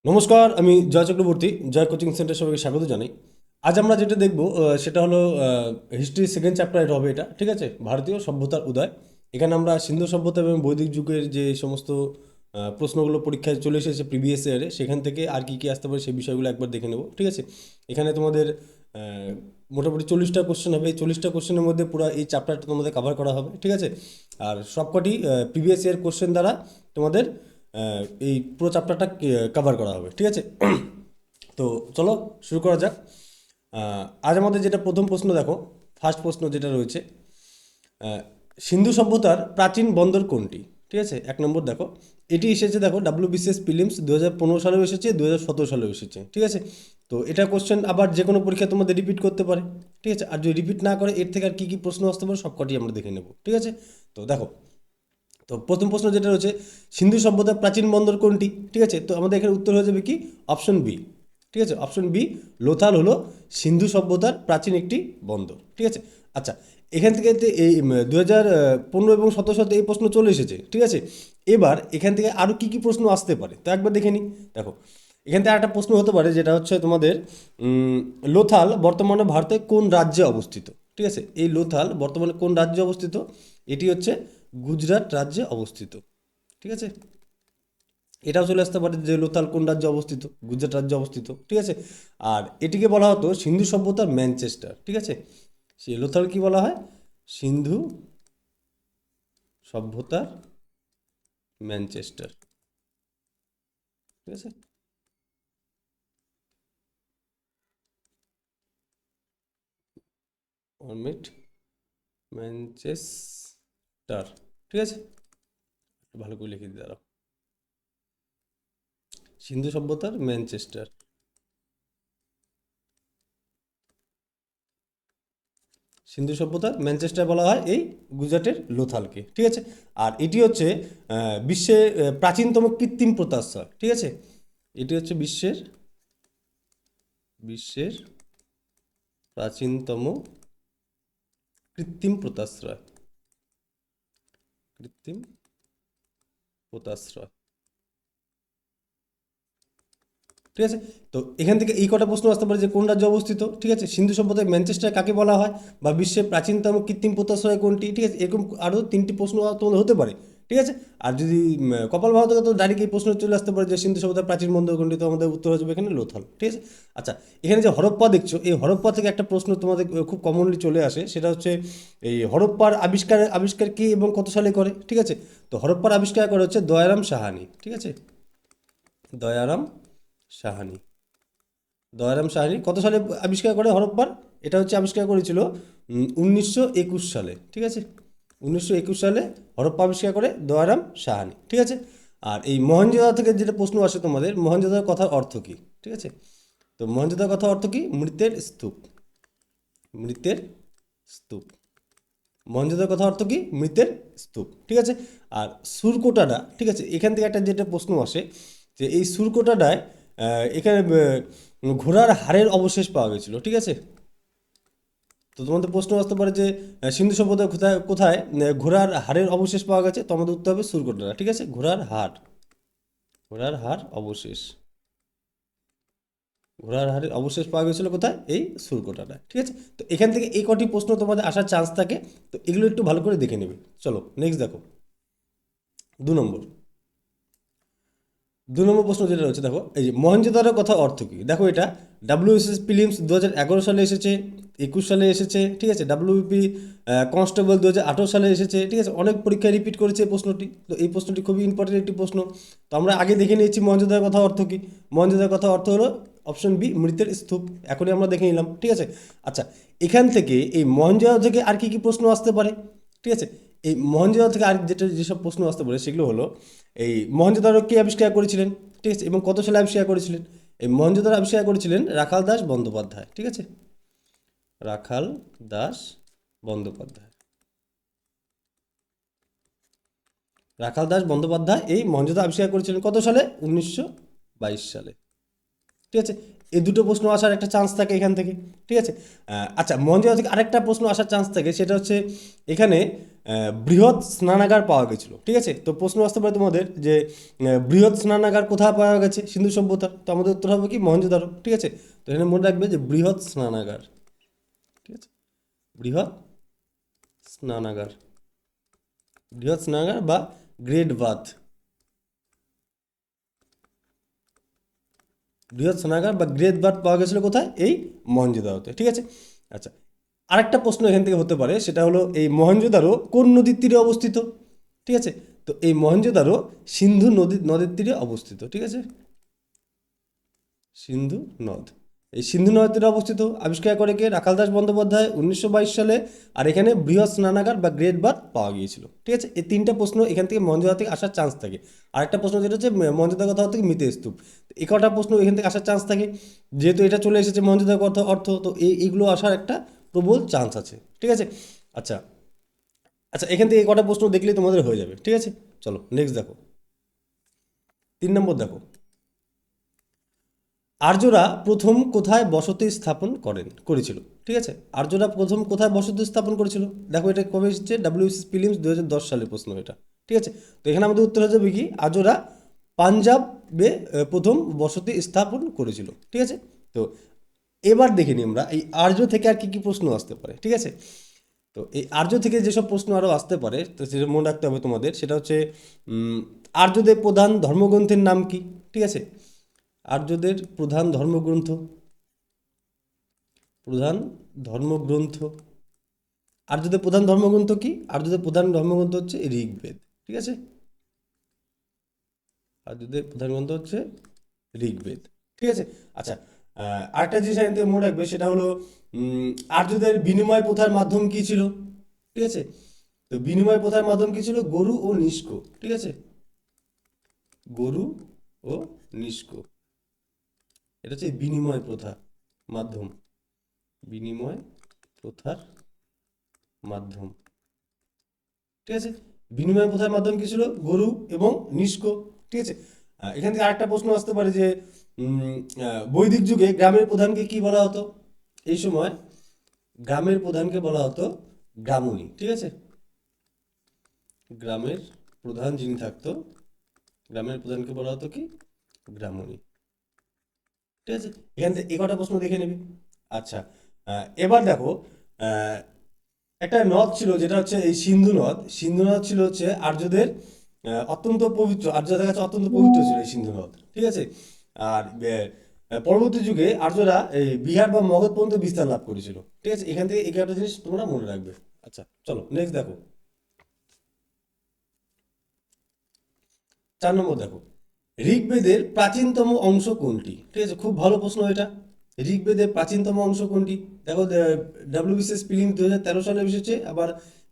নমস্কার, আমি জয় চক্রবর্তী। জয় coaching centre সবাইকে স্বাগত জানাই। আজ আমরা যেটা দেখব সেটা হলো হিস্ট্রি সেকেন্ড চ্যাপ্টার হবে এটা, ঠিক আছে? ভারতীয় সভ্যতার উদয়। এখানে আমরা সিন্ধু সভ্যতা এবং বৈদিক যুগের যে সমস্ত প্রশ্নগুলো পরীক্ষায় চলে এসেছে প্রিভিয়াস ইয়ারে, সেখান থেকে আর কি কি আসতে পারে সেই বিষয়গুলো একবার দেখে নেব, ঠিক আছে? এখানে তোমাদের মোটামুটি 40টা কোশ্চেন হবে। এই 40টা কোশ্চেনের মধ্যে পুরো এই চ্যাপ্টারটা তোমাদের কভার করা হবে, ঠিক আছে? আর সবকটি প্রিভিয়াস ইয়ার কোশ্চেন দ্বারা তোমাদের এই পুরো চ্যাপ্টারটা কভার করা হবে, ঠিক আছে? তো চলো শুরু করা যাক। আজ আমাদের যেটা প্রথম প্রশ্ন দেখো, ফার্স্ট প্রশ্ন যেটা রয়েছে, সিন্ধু সভ্যতার প্রাচীন বন্দর কোনটি? ঠিক আছে, 1 নম্বর দেখো, এটি এসেছে দেখো WBCS প্রিলিমস 2015 সালেও এসেছে, 2017 সালেও এসেছে, ঠিক আছে? তো এটা কোশ্চেন আবার যে কোনো পরীক্ষা তোমাদের রিপিট করতে পারে, ঠিক আছে? আর যদি রিপিট না করে এর থেকে আর কী কী প্রশ্ন আসতে পারে সবকটি আমরা দেখে নেব, ঠিক আছে? তো দেখো, তো প্রথম প্রশ্ন যেটা রয়েছে, সিন্ধু সভ্যতার প্রাচীন বন্দর কোনটি? ঠিক আছে, তো আমাদের এখানে উত্তর হয়ে যাবে কি? অপশন বি, ঠিক আছে? অপশন বি, লোথাল হলো সিন্ধু সভ্যতার প্রাচীন একটি বন্দর, ঠিক আছে? আচ্ছা, এখান থেকে এই 2015 এবং 17 সালে এই প্রশ্ন চলে এসেছে, ঠিক আছে? এবার এখান থেকে আরও কী কী প্রশ্ন আসতে পারে তো একবার দেখে নিই। দেখো, এখান থেকে একটা প্রশ্ন হতে পারে যেটা হচ্ছে তোমাদের, লোথাল বর্তমানে ভারতের কোন রাজ্যে অবস্থিত? ঠিক আছে, এই লোথাল বর্তমানে কোন রাজ্যে অবস্থিত? এটি হচ্ছে গুজরাট রাজ্যে অবস্থিত, ঠিক আছে? এটাও চলে আসতে পারে যে লোথাল কোন রাজ্যে অবস্থিত, গুজরাট রাজ্যে অবস্থিত, ঠিক আছে? আর এটিকে বলা হতো সিন্ধু সভ্যতার ম্যানচেস্টার, ঠিক আছে? সেই লোথাল কি বলা হয়? সিন্ধু সভ্যতার ম্যানচেস্টার, ঠিক আছে? অরমিট ম্যানচেস্টার, ঠিক আছে? ভালো করে লিখে দিতে দাঁড়াও, সিন্ধু সভ্যতার ম্যানচেস্টার। সিন্ধু সভ্যতার ম্যানচেস্টার বলা হয় এই গুজরাটের লোথালকে, ঠিক আছে? আর এটি হচ্ছে বিশ্বের প্রাচীনতম কৃত্রিম পোতাশ্রয়, ঠিক আছে? এটি হচ্ছে বিশ্বের বিশ্বের প্রাচীনতম কৃত্রিম পোতাশ্রয়, কৃত্রিম পোতাশ্রয়, ঠিক আছে? তো এখান থেকে এই কটা প্রশ্ন আসতে পারে যে কোন রাজ্যে অবস্থিত, ঠিক আছে? সিন্ধু সভ্যতায় ম্যানচেস্টার কাকে বলা হয়, বা বিশ্বের প্রাচীনতম কৃত্রিম পোতাশ্রয় কোনটি, ঠিক আছে? এরকম আরও 3টি প্রশ্ন তোমাদের হতে পারে, ঠিক আছে? আর যদি কপাল ভালো থাকে তো ডাইরেক্ট এই প্রশ্ন চলে আসতে পারে যে সিন্ধু সভ্যতার প্রাচীন বন্দর কোনটি, তো আমাদের উত্তর হয়ে যাবে এখানে লোথাল, ঠিক আছে? আচ্ছা, এখানে যে হরপ্পা দেখছো, এই হরপ্পা থেকে একটা প্রশ্ন তোমাদের খুব কমনলি চলে আসে, সেটা হচ্ছে এই হরপ্পার আবিষ্কার কি এবং কত সালে করে, ঠিক আছে? তো হরপ্পার আবিষ্কার করে হচ্ছে দয়ারাম সাহানি, ঠিক আছে? দয়ারাম সাহানি। দয়ারাম শাহরি কত সালে আবিষ্কার করে হরপ্পার? এটা হচ্ছে আবিষ্কার করেছিল 1921 সালে, ঠিক আছে? 1921 সালে হরপ্পা আবিষ্কার করে দয়ারাম সাহানি, ঠিক আছে? আর এই মহেঞ্জোদারো থেকে যেটা প্রশ্ন আসে তোমাদের, মহেঞ্জোদারো কথার অর্থ কী, ঠিক আছে? তো মহেঞ্জোদারো কথার অর্থ কী? মৃতের স্তূপ, মৃতের স্তূপ। মহেঞ্জোদারো কথার অর্থ কী? মৃতের স্তূপ, ঠিক আছে? আর সুরকোটাডা, ঠিক আছে, এখান থেকে একটা যেটা প্রশ্ন আসে যে এই সুরকোটাডায় এখানে ঘোড়ার হাড়ের অবশেষ পাওয়া গেছিলো, ঠিক আছে? তো তোমাদের প্রশ্ন আসতে পারে যে সিন্ধু সভ্যতায় কোথায় কোথায় ঘোড়ার হাড়ের অবশেষ পাওয়া গেছে, তো আমাদের উত্তর হবে সুরকোটাডা, ঠিক আছে? ঘোড়ার হাড়, ঘোড়ার হাড় অবশেষ, ঘোড়ার হাড়ের অবশেষ পাওয়া গেছিলো কোথায়? এই সুরকোটাডা, ঠিক আছে? তো এখান থেকে এই কটি প্রশ্ন তোমাদের আসার চান্স থাকে, তো এগুলো একটু ভালো করে দেখে নেবে। চলো নেক্সট দেখো, 2 নম্বর। 2 নম্বর প্রশ্ন যেটা রয়েছে দেখো, এই যে মহেঞ্জোদারোর কথা অর্থ কী? দেখো, এটা WBCS প্রিলিমস 2011 সালে এসেছে, 21 সালে এসেছে, ঠিক আছে? WBP কনস্টেবল 2018 সালে এসেছে, ঠিক আছে? অনেক পরীক্ষায় রিপিট করেছে এই প্রশ্নটি, তো এই প্রশ্নটি খুবই ইম্পর্টেন্ট একটি প্রশ্ন। তো আমরা আগে দেখে নিয়েছি মহেঞ্জোদারোর কথা অর্থ কী। মহেঞ্জোদারোর কথা অর্থ হলো অপশন বি, মৃতের স্তূপ। এখনই আমরা দেখে নিলাম, ঠিক আছে? আচ্ছা, এখান থেকে এই মহেঞ্জোদারো থেকে আর কী কী প্রশ্ন আসতে পারে, ঠিক আছে? এই মহেঞ্জোদারো থেকে আর যেসব প্রশ্ন আসতে পারে সেগুলো হলো, এই মহেঞ্জোদারো কে আবিষ্কার করেছিলেন, ঠিক আছে? এবং কত সালে আবিষ্কার করেছিলেন? এই মহেঞ্জোদারো আবিষ্কার করেছিলেন রাখাল দাস বন্দ্যোপাধ্যায়, ঠিক আছে? রাখাল দাস বন্দ্যোপাধ্যায়। রাখাল দাস বন্দ্যোপাধ্যায় এই মহেঞ্জোদারো আবিষ্কার করেছিলেন কত সালে? 1922 সালে, ঠিক আছে? এই দুটো প্রশ্ন আসার একটা চান্স থাকে এখান থেকে, ঠিক আছে? আচ্ছা, মহেঞ্জোদারো থেকে আরেকটা প্রশ্ন আসার চান্স থাকে, সেটা হচ্ছে এখানে বৃহৎ স্নানাগার পাওয়া গেছিল। ঠিক আছে, তো প্রশ্ন আসতে পারে তোমাদের যে বৃহৎ স্নানাগার কোথায় পাওয়া গেছে সিন্ধু সভ্যতার, তো আমাদের উত্তর হবে কি মহেঞ্জোদারো। ঠিক আছে, তো এখানে মনে রাখবে যে বৃহৎ স্নানাগার। ঠিক আছে, বৃহৎ স্নানাগার, বৃহৎ স্নানাগার বা গ্রেট বাথ, বৃহৎ স্নানাগার বা গ্রেট বাথ পাওয়া গেছিল কোথায়, এই মহেঞ্জোদারোতে। ঠিক আছে, আচ্ছা, আরেকটা প্রশ্ন এখান থেকে হতে পারে, সেটা হলো এই মহেঞ্জোদারো কোন নদীর তীরে অবস্থিত। ঠিক আছে, তো এই মহেঞ্জোদারো সিন্ধু নদীর তীরে অবস্থিত। ঠিক আছে, সিন্ধু নদ, এই সিন্ধু নদের তীরে অবস্থিত। আবিষ্কার করে কে, রাখাল দাস বন্দ্যোপাধ্যায় 1922 সালে। আর এখানে বৃহৎ স্নানাগার বা গ্রেট বাথ পাওয়া গিয়েছিল। ঠিক আছে, এই তিনটা প্রশ্ন এখান থেকে মহেঞ্জোদারো থেকে আসার চান্স থাকে। আরেকটা প্রশ্ন যেটা হচ্ছে মহেঞ্জোদারো কথা থেকে মিতে স্তূপ, তো এই কটা প্রশ্ন এখান থেকে আসার চান্স থাকে। যেহেতু এটা চলে এসেছে মহেঞ্জোদারো কথা অর্থ, তো এইগুলো আসার একটা প্রবল চান্স আছে। ঠিক আছে, আচ্ছা আচ্ছা, এখান থেকে এই কটা প্রশ্ন দেখলেই তোমাদের হয়ে যাবে। ঠিক আছে, চলো নেক্সট দেখো, 3 নম্বর দেখো, আর্যরা প্রথম কোথায় বসতি স্থাপন করেছিল। ঠিক আছে, আর্যরা প্রথম কোথায় বসতি স্থাপন করেছিল, দেখো এটা কবে এসেছে, ডাব্লিউবিসিএস প্রিলিমস 2010 সালের প্রশ্ন এটা। ঠিক আছে, তো এখানে আমাদের উত্তর হয়ে যাবে কি, আর্যরা পাঞ্জাবে প্রথম বসতি স্থাপন করেছিল। ঠিক আছে, তো এবার দেখে নিই আমরা এই আর্য থেকে আর কি কি প্রশ্ন আসতে পারে। ঠিক আছে, তো এই আর্য থেকে যেসব প্রশ্ন আরও আসতে পারে, তো সেটা মনে রাখতে হবে তোমাদের, সেটা হচ্ছে আর্যদের প্রধান ধর্মগ্রন্থের নাম কি। ঠিক আছে, আর্যদের প্রধান ধর্মগ্রন্থ, প্রধান ধর্মগ্রন্থ, আর্যদের প্রধান ধর্মগ্রন্থ কি, আর্যদের প্রধান ধর্মগ্রন্থ হচ্ছে ঋগ্বেদ। ঠিক আছে, আর্যদের প্রধান গ্রন্থ হচ্ছে ঋগ্বেদ। ঠিক আছে, আচ্ছা, আরেকটা জিনিস এখান থেকে মনে রাখবে, সেটা হলো আর্যদের বিনিময় প্রথার মাধ্যম কি ছিল। ঠিক আছে, তো বিনিময় প্রথার মাধ্যম কি ছিল, গরু ও নিষ্ক। ঠিক আছে, গরু ও নিষ্ক, এটা হচ্ছে বিনিময় প্রথা মাধ্যম, বিনিময় প্রথার মাধ্যম। ঠিক আছে, বিনিময় প্রথার মাধ্যম কি ছিল, গরু এবং নিষ্ক। ঠিক আছে, এখান থেকে আরেকটা প্রশ্ন আসতে পারে যে বৈদিক যুগে গ্রামের প্রধানকে কি বলা হতো। এই সময় গ্রামের প্রধানকে বলা হতো গ্রামণী। ঠিক আছে, গ্রামের প্রধান যিনি থাকতো, গ্রামের প্রধানকে বলা হতো কি, গ্রামণী। ঠিক আছে, এখান থেকে এ কটা প্রশ্ন দেখে নেবে। আচ্ছা, এবার দেখো, আহ, একটা নদ ছিল যেটা হচ্ছে এই সিন্ধু নদ। সিন্ধু নদ ছিল হচ্ছে আর্যদের অত্যন্ত পবিত্র, আর্যদের কাছে অত্যন্ত পবিত্র ছিল এই সিন্ধু নদ। ঠিক আছে, আর পরবর্তী যুগে আর্যরা এই বিহার বা মগধ পর্যন্ত বিস্তার লাভ করেছিল। ঠিক আছে, এখান থেকে এই একটা জিনিস তোমরা মনে রাখবে। আচ্ছা, চলো নেক্সট দেখো, 4 নম্বর দেখো, ঋগ্বেদের প্রাচীনতম অংশ কোনটি। ঠিক আছে, খুব ভালো প্রশ্ন এটা, ঋগ্বেদের প্রাচীনতম অংশ কোনটি। দেখো ডাব্লিউবিসিএস প্রিলিম 2013 সালে এসেছে, আবার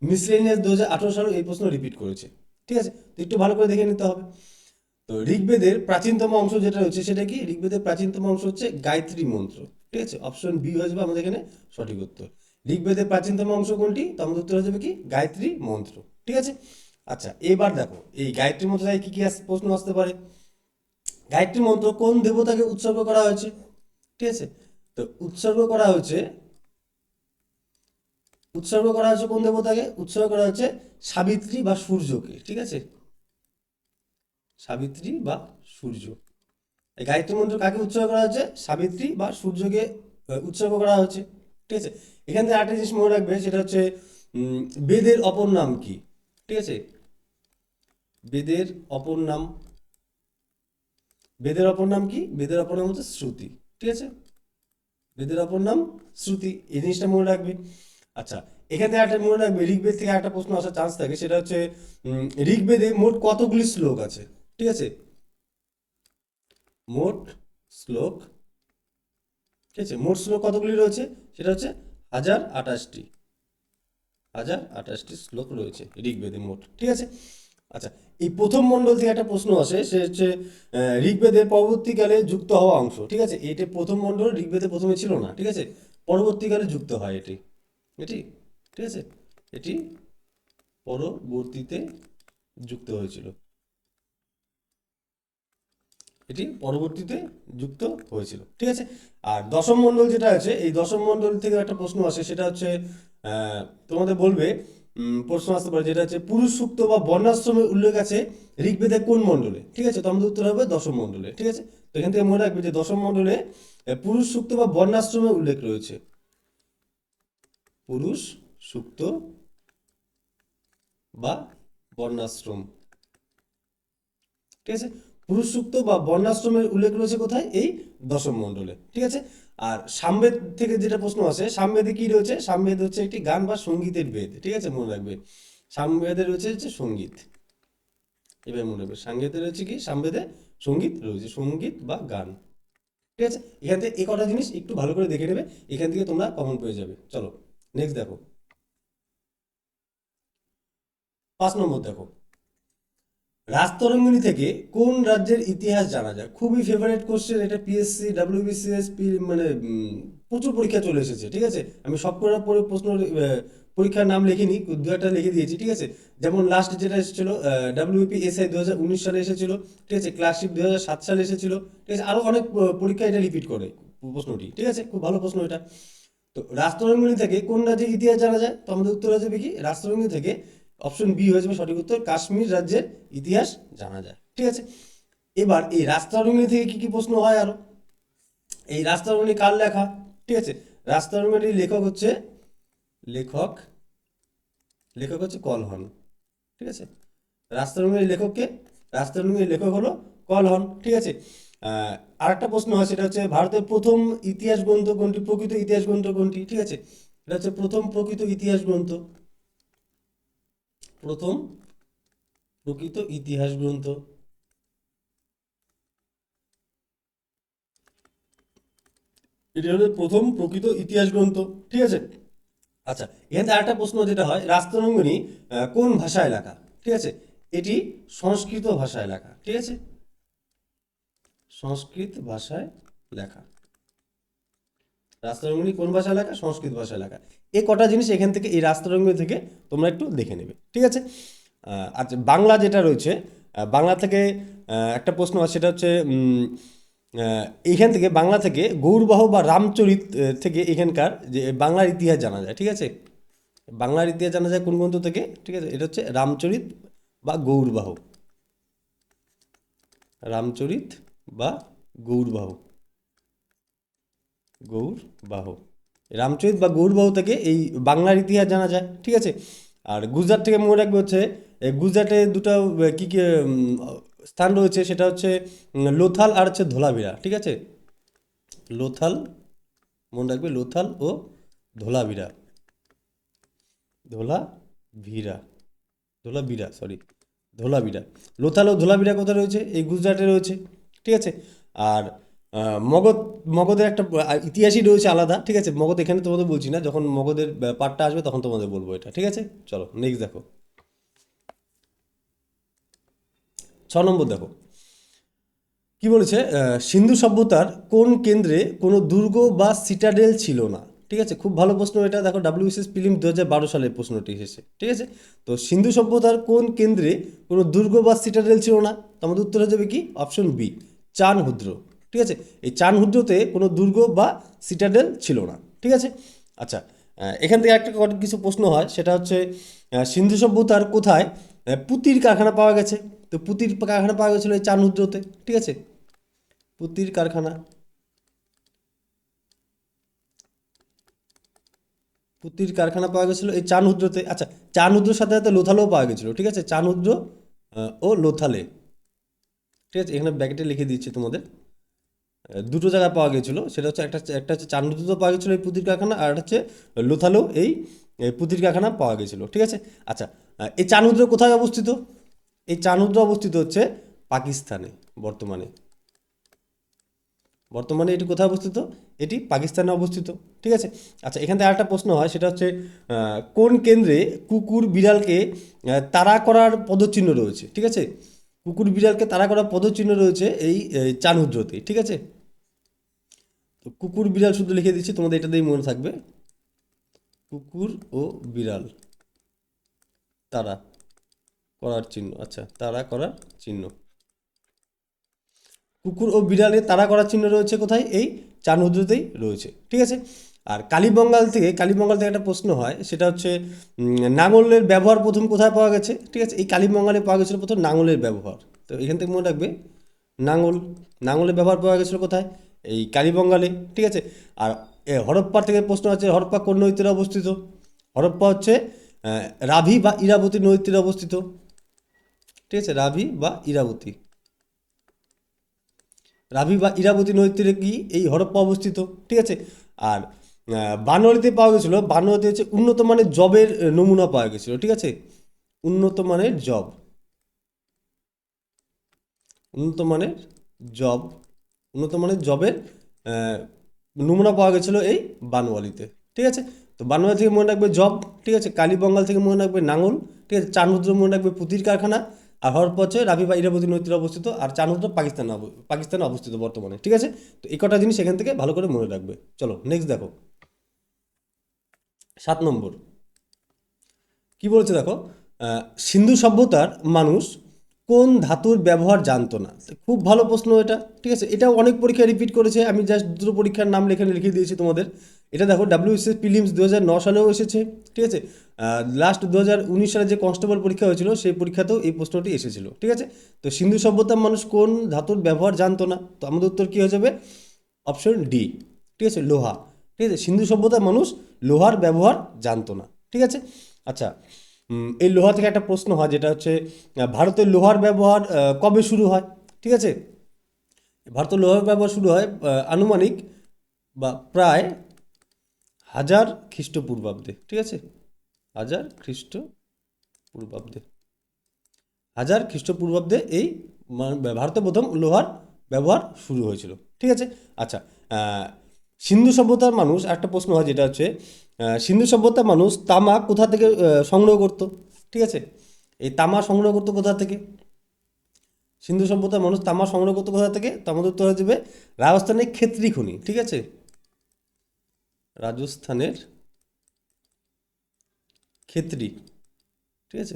মিসলেনিয়াস 2018 সালে এই প্রশ্ন রিপিট করেছে। ঠিক আছে, তো একটু ভালো করে দেখে নিতে হবে। তো ঋগ্বেদের প্রাচীনতম অংশ যেটা রয়েছে সেটা কি, ঋগ্বেদের প্রাচীনতম অংশ হচ্ছে গায়ত্রী মন্ত্র। ঠিক আছে, অপশন বি হয়ে যাবে আমাদের এখানে সঠিক উত্তর। ঋগ্বেদের প্রাচীনতম অংশ কোনটি, তো আমাদের উত্তর হয়ে যাবে কি, গায়ত্রী মন্ত্র। ঠিক আছে, আচ্ছা, এবার দেখো এই গায়ত্রী মন্ত্র থেকে কি কি প্রশ্ন আসতে পারে। গায়ত্রী মন্ত্র কোন দেবতাকে উৎসর্গ করা হয়েছে। ঠিক আছে, তো উৎসর্গ করা হয়েছে, উৎসর্গ করা হয়েছে কোন দেবতাকে, উৎসর্গ করা হয়েছে সাবিত্রী বা সূর্যকে। ঠিক আছে, সাবিত্রী বা সূর্য, এই গায়ত্রী মন্ত্র কাকে উৎসর্গ করা হয়েছে, সাবিত্রী বা সূর্যকে উৎসর্গ করা হয়েছে। ঠিক আছে, এখান থেকে আরেকটা জিনিস মনে রাখবে, সেটা হচ্ছে বেদের অপর নাম কি। ঠিক আছে, বেদের অপর নাম, বেদের অপর নাম কি, বেদের অপর নাম হচ্ছে শ্রুতি। ঠিক আছে, বেদের অপর নাম শ্রুতি, এই জিনিসটা মনে রাখবে। আচ্ছা, এখান থেকে একটা মনে রাখবে, ঋগ্বেদ থেকে একটা প্রশ্ন আসার চান্স থাকে, সেটা হচ্ছে ঋগ্বেদে মোট কতগুলি শ্লোক আছে। ঠিক আছে, মোট শ্লোক, ঠিক আছে, মোট শ্লোক কতগুলি রয়েছে, সেটা হচ্ছে 1028টি, 1028টি শ্লোক রয়েছে ঋগ্বেদে মোট। ঠিক আছে, আচ্ছা, এই প্রথম মণ্ডল থেকে একটা প্রশ্ন আসে, সে হচ্ছে ঋগ্বেদের পরবর্তীকালে যুক্ত হওয়া অংশ। ঠিক আছে, এটি প্রথম মণ্ডল, ঋগ্বেদে প্রথমে ছিল না। ঠিক আছে, পরবর্তীকালে যুক্ত হয় এটি, এটি, ঠিক আছে, এটি পরবর্তীতে যুক্ত হয়েছিল, এটি পরবর্তীতে যুক্ত হয়েছিল। ঠিক আছে, আর দশম মণ্ডল যেটা আছে, এই দশম মণ্ডল থেকে একটা প্রশ্ন আসে, সেটা হচ্ছে তোমাদের বলবে প্রশ্ন আসতে পারে, যেটা হচ্ছে পুরুষ সূক্ত বা বর্ণাশ্রমের উল্লেখ আছে ঋগ্বেদে কোন মণ্ডলে? ঠিক আছে, তো আমাদের উত্তর হবে দশম মণ্ডলে। ঠিক আছে, তো এখান থেকে মনে রাখবে যে দশম মণ্ডলে পুরুষ সূক্ত বা বর্ণাশ্রমের উল্লেখ রয়েছে। পুরুষ সূক্ত বা বর্ণাশ্রম। ঠিক আছে, পুরুষ সূক্ত বা বর্ণাশ্রমের উল্লেখ রয়েছে কোথায়? এই দশম মণ্ডলে। ঠিক আছে, আর সামবেদ থেকে যেটা প্রশ্ন আসে, সামবেদে কি রয়েছে? সামবেদ হচ্ছে একটি গান বা সঙ্গীতের বেদ। ঠিক আছে, মনে রাখবে সামবেদে রয়েছে হচ্ছে সঙ্গীত। এবার মনে রাখবে সাংগীতে রয়েছে কি? সামবেদে সঙ্গীত রয়েছে, সঙ্গীত বা গান। ঠিক আছে, এখান থেকে এই কটা জিনিস একটু ভালো করে দেখে নেবে, এখান থেকে তোমরা কমন পেয়ে যাবে। চলো নেক্সট দেখো, 5 নম্বর দেখো, রাজতরঙ্গিনী থেকে কোন রাজ্যের ইতিহাস জানা যায়? খুবই ফেভারিট কোশ্চেন এটা, পিএসসি ডাব্লিউবিসিএস মানে প্রচুর পরীক্ষা চলে এসেছে। ঠিক আছে, আমি সব করার পরে প্রশ্ন পরীক্ষার নাম লিখিনি, দু একটা লিখে দিয়েছি। ঠিক আছে, যেমন লাস্ট যেটা এসেছিল ডাব্লিউপি এসআই 2019 সালে এসেছিল। ঠিক আছে, ক্লাসশিপ 2007 সালে এসেছিল। ঠিক আছে, আরও অনেক পরীক্ষা এটা রিপিট করে প্রশ্নটি। ঠিক আছে, খুব ভালো প্রশ্ন এটা। তো রাজতরঙ্গিনী থেকে কোন রাজ্যের ইতিহাস জানা যায়? তো আমাদের উত্তর হয়ে যাবে কি? রাজতরঙ্গিনী থেকে অপশন বি হয়ে যাবে সঠিক উত্তর, কাশ্মীর রাজ্যের ইতিহাস জানা যায়। ঠিক আছে, এবার এই রাজতরঙ্গিনী থেকে কি কি প্রশ্ন হয় আরো? এই রাজতরঙ্গিনী কার লেখা? ঠিক আছে, রাজতরঙ্গিনীর লেখক হচ্ছে লেখক লেখক হচ্ছে কলহন। ঠিক আছে, রাজতরঙ্গিনীর লেখককে, রাজতরঙ্গিনীর লেখক হলো কলহন। ঠিক আছে, আর একটা প্রশ্ন হয়, সেটা হচ্ছে ভারতের প্রথম ইতিহাস গ্রন্থ কোনটি? প্রকৃত ইতিহাস গ্রন্থ কোনটি? ঠিক আছে, এটা হচ্ছে প্রথম প্রকৃত ইতিহাস গ্রন্থ। প্রথম প্রকৃত ইতিহাস গ্রন্থ, এটি হলো প্রথম প্রকৃত ইতিহাস গ্রন্থ। ঠিক আছে, আচ্ছা, এখান থেকে আরেকটা প্রশ্ন যেটা হয়, রাজতরঙ্গিনী কোন ভাষায় লেখা? ঠিক আছে, এটি সংস্কৃত ভাষায় লেখা। ঠিক আছে, সংস্কৃত ভাষায় লেখা। রাজতরঙ্গিনী কোন ভাষায় লেখা? সংস্কৃত ভাষায় লেখা। এই কটা জিনিস এখান থেকে, এই রাজতরঙ্গিনী থেকে তোমরা একটু দেখে নেবে। ঠিক আছে, আচ্ছা, বাংলা যেটা রয়েছে, বাংলা থেকে একটা প্রশ্ন আছে, সেটা হচ্ছে এইখান থেকে বাংলা থেকে গৌরবাহ বা রামচরিত থেকে এখানকার যে বাংলার ইতিহাস জানা যায়। ঠিক আছে, বাংলার ইতিহাস জানা যায় কোন গ্রন্থ থেকে? ঠিক আছে, এটা হচ্ছে রামচরিত বা গৌরবাহ। রামচরিত বা গৌরবাহ, গৌরবাহ, রামচরিত বা গৌরবাহ থেকে এই বাংলার ইতিহাস জানা যায়। ঠিক আছে, আর গুজরাট থেকে মনে রাখবে হচ্ছে গুজরাটে দুটো কি কি স্থান রয়েছে, সেটা হচ্ছে লোথাল আর হচ্ছে ধোলাভিরা। ঠিক আছে, লোথাল, মনে রাখবে লোথাল ও ধোলাভিরা, ধোলাভিরা, ধোলাভিরা, সরি, ধোলাভিরা। লোথাল ও ধোলাভিরা কোথায় রয়েছে? এই গুজরাটে রয়েছে। ঠিক আছে, আর মগধ, মগধের একটা ইতিহাসই রয়েছে আলাদা। ঠিক আছে, মগধ এখানে তোমাদের বলছি না, যখন মগধের পার্টটা আসবে তখন তোমাদের বলবো এটা। ঠিক আছে, চলো নেক্সট দেখো, 6 নম্বর দেখো, কি বলেছে? সিন্ধু সভ্যতার কোন কেন্দ্রে কোনো দুর্গ বা সিটাডেল ছিল না? ঠিক আছে, খুব ভালো প্রশ্ন এটা। দেখো ডাব্লিউবিসিএস প্রিলিম 2012 সালে প্রশ্নটি এসেছে। ঠিক আছে, তো সিন্ধু সভ্যতার কোন কেন্দ্রে কোনো দুর্গ বা সিটাডেল ছিল না? তো আমাদের উত্তর হয়ে যাবে কি? অপশন বি, চানহুদ্র। ঠিক আছে, এই চানহুদ্রতে কোনো দুর্গ বা সিটাডেল ছিল না। ঠিক আছে, আচ্ছা, এখান থেকে একটা কিছু প্রশ্ন হয়, সেটা হচ্ছে সিন্ধু সভ্যতার কোথায় পুতির কারখানা পাওয়া গেছে? তো পুতির কারখানা পাওয়া গেছিলো এই চানহুদ্রতে। ঠিক আছে, পুতির কারখানা, পুতির কারখানা পাওয়া গেছিলো এই চানহুদ্রতে। আচ্ছা, চানহুদ্রর সাথে সাথে লোথালেও পাওয়া গেছিলো। ঠিক আছে, চানহুদ্র ও লোথালে। ঠিক আছে, এখানে ব্যাকেটে লিখে দিচ্ছি তোমাদের, দুটো জায়গায় পাওয়া গেছিলো। সেটা হচ্ছে একটা, একটা হচ্ছে চানহুদ্রতে পাওয়া গেছিলো এই পুতির কারখানা, আর একটা হচ্ছে লোথালেও এই পুতির কারখানা পাওয়া গেছিলো। ঠিক আছে, আচ্ছা, এই চানহুদ্র কোথায় অবস্থিত? এই চানহুদ্র অবস্থিত হচ্ছে পাকিস্তানে বর্তমানে। বর্তমানে এটি কোথায় অবস্থিত? এটি পাকিস্তানে অবস্থিত। ঠিক আছে, আচ্ছা, এখান থেকে আরেকটা প্রশ্ন হয়, সেটা হচ্ছে কোন কেন্দ্রে কুকুর বিড়ালকে তাড়া করার পদচিহ্ন রয়েছে? ঠিক আছে, কুকুর বিড়ালকে তাড়া করার পদচিহ্ন রয়েছে এই চানহুদ্রতে। ঠিক আছে, তো কুকুর বিড়াল শুধু লিখে দিচ্ছি, তোমাদের এটা দিয়েই মনে থাকবে, কুকুর ও বিড়াল তাড়া করার চিহ্ন। আচ্ছা, তাড়া করার চিহ্ন, কুকুর ও বিড়ালে তাড়া করার চিহ্ন রয়েছে কোথায়? এই চানহুদ্রতেই রয়েছে। ঠিক আছে, আর কালীবঙ্গাল থেকে একটা প্রশ্ন হয়, সেটা হচ্ছে নাঙলের ব্যবহার প্রথম কোথায় পাওয়া গেছে, ঠিক আছে। এই কালীবঙ্গালে পাওয়া গেছিলো প্রথম নাঙলের ব্যবহার। তো এখান থেকে মনে রাখবে নাঙল, নাঙলের ব্যবহার পাওয়া গেছিলো কোথায়, এই কালীবঙ্গালে, ঠিক আছে। আর হরপ্পা থেকে প্রশ্ন আছে, হরপ্পা কোন নদীর তীরে অবস্থিত? হরপ্পা হচ্ছে রাভি বা ইরাবতী নদীর তীরে অবস্থিত, ঠিক আছে। রাভি বা ইরাবতী নদীর তীরে কি এই হরপ্পা অবস্থিত, ঠিক আছে। আর বানোয়ারিতে পাওয়া গেছিলো, বানোয়ারিতে হচ্ছে উন্নত মানের জবের নমুনা পাওয়া গেছিলো, ঠিক আছে। উন্নত মানের জব, উন্নত মানের জব উন্নত মানের জবের আহ, নমুনা পাওয়া গেছিলো এই বানোয়ারিতে, ঠিক আছে। তো বানোয়ারি থেকে মনে রাখবে জব, ঠিক আছে। কালীবঙ্গাল থেকে মনে রাখবে নাঙল, ঠিক আছে। চানমুদ্র মনে রাখবে পুঁতির কারখানা। আর হরপ্পা হচ্ছে রাভি বা ইরাবতী নদীতে অবস্থিত। আর চানমুদ্র পাকিস্তানে অবস্থিত বর্তমানে, ঠিক আছে। তো এই কটা জিনিস এখান থেকে ভালো করে মনে রাখবে। চলো নেক্সট দেখো, 7 নম্বর কি বলেছে দেখো, আহ, সিন্ধু সভ্যতার মানুষ কোন ধাতুর ব্যবহার জানতো না। তো খুব ভালো প্রশ্ন এটা, ঠিক আছে। এটা অনেক পরীক্ষায় রিপিট করেছে, আমি জাস্ট দুটো পরীক্ষার নাম এখানে লিখে দিয়েছি তোমাদের। এটা দেখো WBCS প্রিলিমস 2009 সালেও এসেছে, ঠিক আছে। লাস্ট 2019 সালে যে কনস্টেবল পরীক্ষা হয়েছিল সেই পরীক্ষাতেও এই প্রশ্নটি এসেছিল, ঠিক আছে। তো সিন্ধু সভ্যতার মানুষ কোন ধাতুর ব্যবহার জানতো না, তো আমাদের উত্তর কী হয়ে যাবে, অপশন ডি, ঠিক আছে, লোহা, ঠিক আছে। সিন্ধু সভ্যতার মানুষ লোহার ব্যবহার জানতো না, ঠিক আছে। আচ্ছা, এই লোহা থেকে একটা প্রশ্ন হয়, যেটা হচ্ছে ভারতের লোহার ব্যবহার কবে শুরু হয়, ঠিক আছে। ভারতের লোহার ব্যবহার শুরু হয় আনুমানিক বা প্রায় 1000 খ্রিস্টপূর্বাব্দে, ঠিক আছে। 1000 খ্রিস্টপূর্বাব্দে, 1000 খ্রিস্টপূর্বাব্দে এই ভারতে প্রথম লোহার ব্যবহার শুরু হয়েছিল, ঠিক আছে। আচ্ছা, আহ, সিন্ধু সভ্যতার মানুষ, একটা প্রশ্ন হয় যেটা হচ্ছে সিন্ধু সভ্যতার মানুষ তামা কোথা থেকে সংগ্রহ করতো, ঠিক আছে। এই তামা সংগ্রহ করতো কোথা থেকে, সিন্ধু সভ্যতার মানুষ তামা সংগ্রহ করতো কোথা থেকে, তো আমাদের উত্তর হয়ে যাবে রাজস্থানের খেতড়ি খনি, ঠিক আছে। রাজস্থানের খেতড়ি, ঠিক আছে।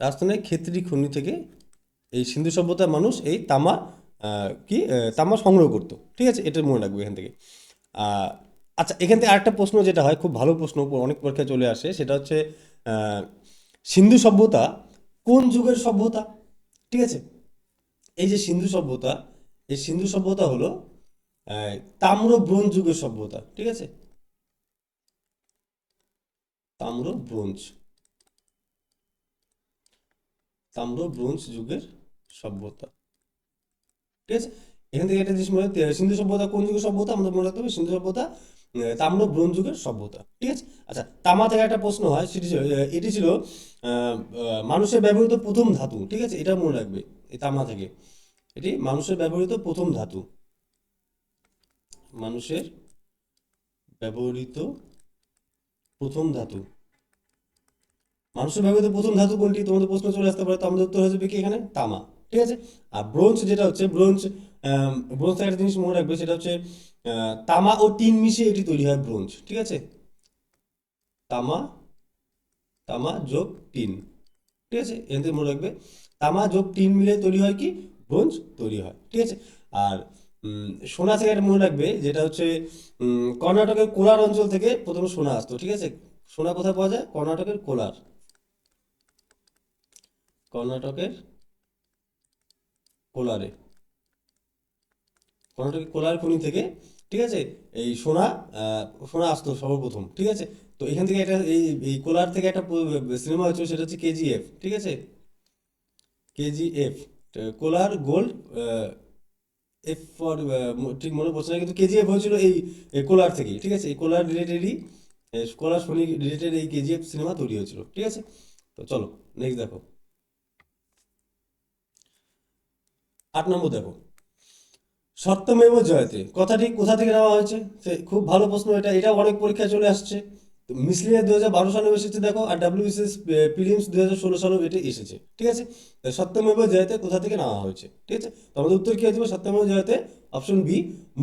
রাজস্থানের খেতড়ি খনি থেকে এই সিন্ধু সভ্যতার মানুষ এই তামা তামা সংগ্রহ করতো, ঠিক আছে। এটা মনে রাখবে এখান থেকে। আহ, আচ্ছা, এখান থেকে আরেকটা প্রশ্ন যেটা হয়, খুব ভালো প্রশ্ন, অনেক পরীক্ষায় চলে আসে, সেটা হচ্ছে আহ, সিন্ধু সভ্যতা কোন যুগের সভ্যতা, ঠিক আছে। এই যে সিন্ধু সভ্যতা, এই সিন্ধু সভ্যতা হলো তাম্র ব্রোঞ্জ যুগের সভ্যতা, ঠিক আছে। তাম্র ব্রোঞ্জ তাম্র ব্রোঞ্জ যুগের সভ্যতা, ঠিক আছে। এখান থেকে একটা জিনিস মনে রাখতে হবে, সিন্ধু সভ্যতা কোন যুগের সভ্যতা আমাদের মনে রাখতে হবে, সিন্ধু সভ্যতা তাম্র ব্রোঞ্জ যুগের সভ্যতা, ঠিক আছে। আচ্ছা, তামা থেকে একটা প্রশ্ন হয়, এটি ছিল মানুষের ব্যবহৃত প্রথম ধাতু, ঠিক আছে। এটা মনে রাখবে, এই তামা থেকে, এটি মানুষের ব্যবহৃত প্রথম ধাতু, মানুষের ব্যবহৃত প্রথম ধাতু। মানুষের ব্যবহৃত প্রথম ধাতু কোনটি, তোমাদের প্রশ্ন চলে আসতে পারে, তো আমাদের উত্তর হয়ে যাবে কি এখানে, তামা, ঠিক আছে। আর ব্রোঞ্জ যেটা হচ্ছে ব্রোঞ্জ থেকে একটা জিনিস মনে রাখবে, সেটা হচ্ছে তামা ও টিন মিশিয়ে এটি তৈরি হয় ব্রোঞ্জ, ঠিক আছে। তামা তামা যোগ টিন, ঠিক আছে। এখান থেকে মনে রাখবে তামা যোগ টিন মিলে তৈরি হয় কি, ব্রোঞ্জ তৈরি হয়, ঠিক আছে। আর সোনা থেকে একটা মনে রাখবে, যেটা হচ্ছে কর্ণাটকের কোলার অঞ্চল থেকে প্রথমে সোনা আসতো, ঠিক আছে। সোনা কোথায় পাওয়া যায়, কর্ণাটকের কোলার, কর্ণাটকের কোলারে, কর্ণাটকের কোলার খনি থেকে, ঠিক আছে, এই সোনা সোনা আসতো সর্বপ্রথম, ঠিক আছে। তো এখান থেকে একটা এই কোলার থেকে একটা সিনেমা হয়েছিল, সেটা হচ্ছে KGF, ঠিক আছে। KGF, Kolar gold, F for, ঠিক মনে পড়ছে না, কিন্তু KGF হয়েছিল এই কোলার থেকেই, ঠিক আছে। এই কোলার রিলেটেডই, কোলার শনি রিলেটেড এই KGF সিনেমা তৈরি হয়েছিল, ঠিক আছে। তো চলো নেক্সট দেখো, 8 নম্বর দেখো, সত্যমেব জয়তে কথাটি কোথা থেকে নেওয়া হয়েছে, খুব ভালো প্রশ্ন এটা, এটা অনেক পরীক্ষায় চলে আসছে। তো মিসলিনিয়াস 2012 সালেও এসেছে দেখো, আর WBCS প্রিলিমস 2016 সালেও এটা এসেছে, ঠিক আছে। তো সত্যমেব জয়তে কোথা থেকে নেওয়া হয়েছে, ঠিক আছে। তো আমাদের উত্তর কি হয়েছে, সত্যমেব জয়তে অপশন বি,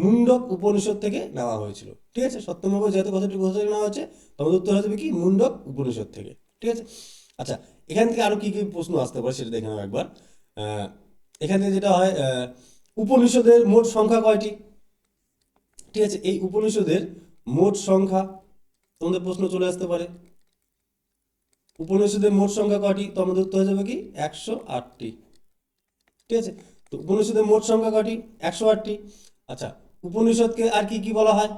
মুন্ডক উপনিষদ থেকে নেওয়া হয়েছিল, ঠিক আছে। সত্যমেব জয়তে কথাটি কোথা থেকে নেওয়া হয়েছে, তো আমাদের উত্তর হয়ে যাবে কি, মুন্ডক উপনিষদ থেকে, ঠিক আছে। আচ্ছা, এখান থেকে আরো কি কি প্রশ্ন আসতে পারে সেটা দেখে নাও একবার। আহ, এখান থেকে যেটা হয়, উপনিষদের মোট সংখ্যা কয়টি, ঠিক আছে। এই উপনিষদের মোট সংখ্যা, তোমাদের প্রশ্ন চলে আসতে পারে উপনিষদের মোট সংখ্যা কটি, তো আমাদের উত্তর হয়ে যাবে কি 108টি। ঠিক আছে, তো উপনিষদের মোট সংখ্যা কটি, 108টি। আচ্ছা, উপনিষদকে আর কি কি বলা হয়,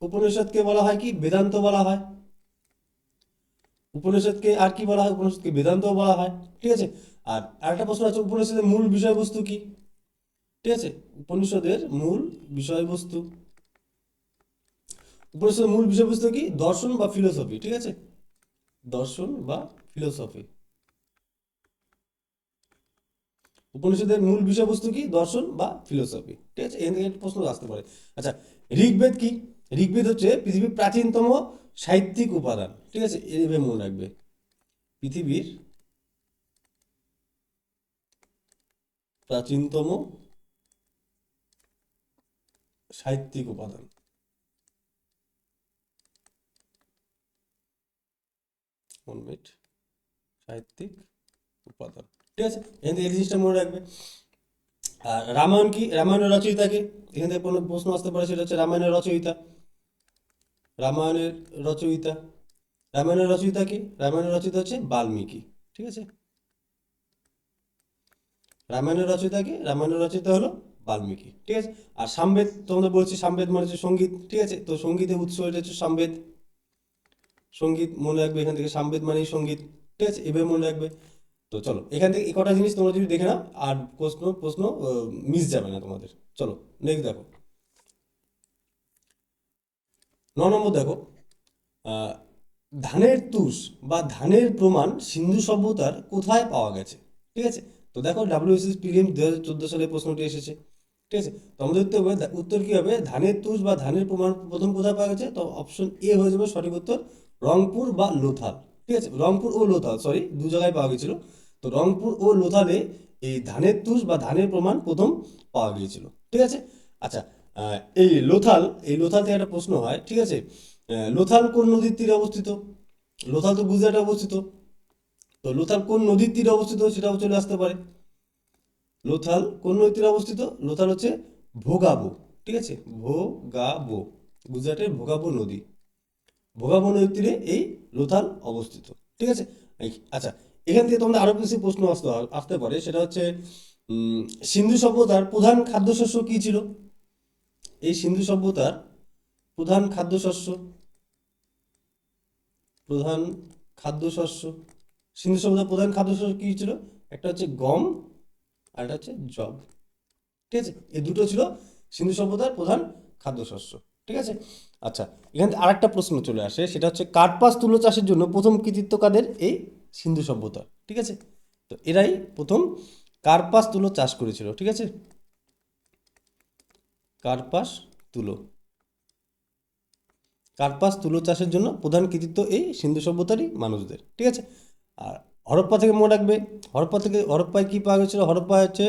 উপনিষদকে বলা হয় কি বেদান্ত বলা হয়। উপনিষদকে আর কি বলা হয়, উপনিষদকে বেদান্তও বলা হয়। ঠিক আছে, আর আরেকটা প্রশ্ন আছে, উপনিষদের মূল বিষয়বস্তু কি। ঠিক আছে, উপনিষদের মূল বিষয়বস্তু, উপনিষদের মূল বিষয়বস্তু কি, দর্শন বা ফিলোসফি। ঠিক আছে, দর্শন বা ফিলোসফি। উপনিষদের মূল বিষয়বস্তু কি, দর্শন বা ফিলোসফি। ঠিক আছে, এখান থেকে একটা প্রশ্ন আসতে পারে। আচ্ছা, ঋগ্বেদ কি, ঋগ্বেদ হচ্ছে পৃথিবীর প্রাচীনতম সাহিত্যিক উপাদান। ঠিক আছে, এইভাবে মনে রাখবে, পৃথিবীর প্রাচীনতম সাহিত্যিক উপাদান। সাহিত্যিক উপাদান। ঠিক আছে, এখান থেকে এই জিনিসটা মনে রাখবে। আর রামায়ণ কি, রামায়ণের রচয়িতা কে, এখান থেকে কোনো প্রশ্ন আসতে পারে, সেটা হচ্ছে রামায়ণের রচয়িতা। রামায়ণের রচয়িতা, রামায়ণের রচয়িতা কি, রামায়ণের রচয়িতা হচ্ছে বাল্মীকি। ঠিক আছে, রামায়ণের রচয়িতা কি, রামায়ণের রচয়িতা হলো বাল্মীকি। ঠিক আছে, আর সামবেদ তোমাদের বলছি, সামবেদ মানে হচ্ছে সঙ্গীত। ঠিক আছে, তো সঙ্গীতের উৎস এটা হচ্ছে সামবেদ, সঙ্গীত মনে রাখবে, এখান থেকে সামবেদ মানেই সঙ্গীত। ঠিক আছে, এভাবে মনে রাখবে। তো চলো, এখান থেকে এই কটা জিনিস তোমরা যদি দেখে নাও, আর প্রশ্ন প্রশ্ন মিস যাবে না তোমাদের। চলো নেক্সট দেখো, 9 নম্বর দেখো, আহ, ধানের তুষ বা ধানের প্রমাণ সিন্ধু সভ্যতার কোথায় পাওয়া গেছে। ঠিক আছে, তো দেখো ডাব্লিউএসএস প্রিলিম 2014 সালে প্রশ্নটি এসেছে। ঠিক আছে, তো আমাদের উত্তর হবে, উত্তর কি হবে, ধানের তুষ বা ধানের প্রমাণ প্রথম কোথায় পাওয়া গেছে, তো অপশন এ হয়ে যাবে সঠিক উত্তর, রংপুর বা লোথাল। ঠিক আছে, রংপুর ও লোথাল, সরি, দু জায়গায় পাওয়া গেছিল। তো রংপুর ও লোথালে এই ধানের তুষ বা ধানের প্রমাণ প্রথম পাওয়া গিয়েছিল। ঠিক আছে, আচ্ছা, এই লোথাল, এই লোথাল থেকে একটা প্রশ্ন হয়। ঠিক আছে, লোথাল কোন নদীর তীরে অবস্থিত, লোথাল তো গুজরাটে অবস্থিত, তো লোথাল কোন নদীর তীরে অবস্থিত সেটাও চলে আসতে পারে। লোথাল কোন নদীর তীরে অবস্থিত, লোথাল হচ্ছে ভোগাবো। ঠিক আছে, ভোগাবো, গুজরাটের ভোগাবো নদী, ভোগাবো নদীর তীরে এই লোথাল অবস্থিত। ঠিক আছে, আচ্ছা, এখান থেকে তোমাদের আরো কিছু প্রশ্ন আসতে আসতে পারে, সেটা হচ্ছে উম, সিন্ধু সভ্যতার প্রধান খাদ্যশস্য কি ছিল, এই সিন্ধু সভ্যতার প্রধান খাদ্যশস্য, প্রধান খাদ্যশস্য, সিন্ধু সভ্যতার প্রধান খাদ্যশস্য কি ছিল, একটা হচ্ছে গম আর একটা হচ্ছে জব। ঠিক আছে, এই দুটো ছিল সিন্ধু সভ্যতার প্রধান খাদ্যশস্য। ঠিক আছে, আচ্ছা, এখান থেকে আরেকটা প্রশ্ন চলে আসে, সেটা হচ্ছে কার্পাস তুলো চাষের জন্য প্রথম কৃতিত্ব কাদের, এই সিন্ধু সভ্যতা। ঠিক আছে, তো এরাই প্রথম কার্পাস তুলো চাষ করেছিল। ঠিক আছে, কার্পাস তুলো, কার্পাস তুলো চাষের জন্য প্রধান কৃতিত্ব এই সিন্ধু সভ্যতারই মানুষদের। ঠিক আছে, আর হরপ্পা থেকে মনে রাখবে, হরপ্পা থেকে, হরপ্পায় কী পাওয়া গেছিলো, হরপ্পা হচ্ছে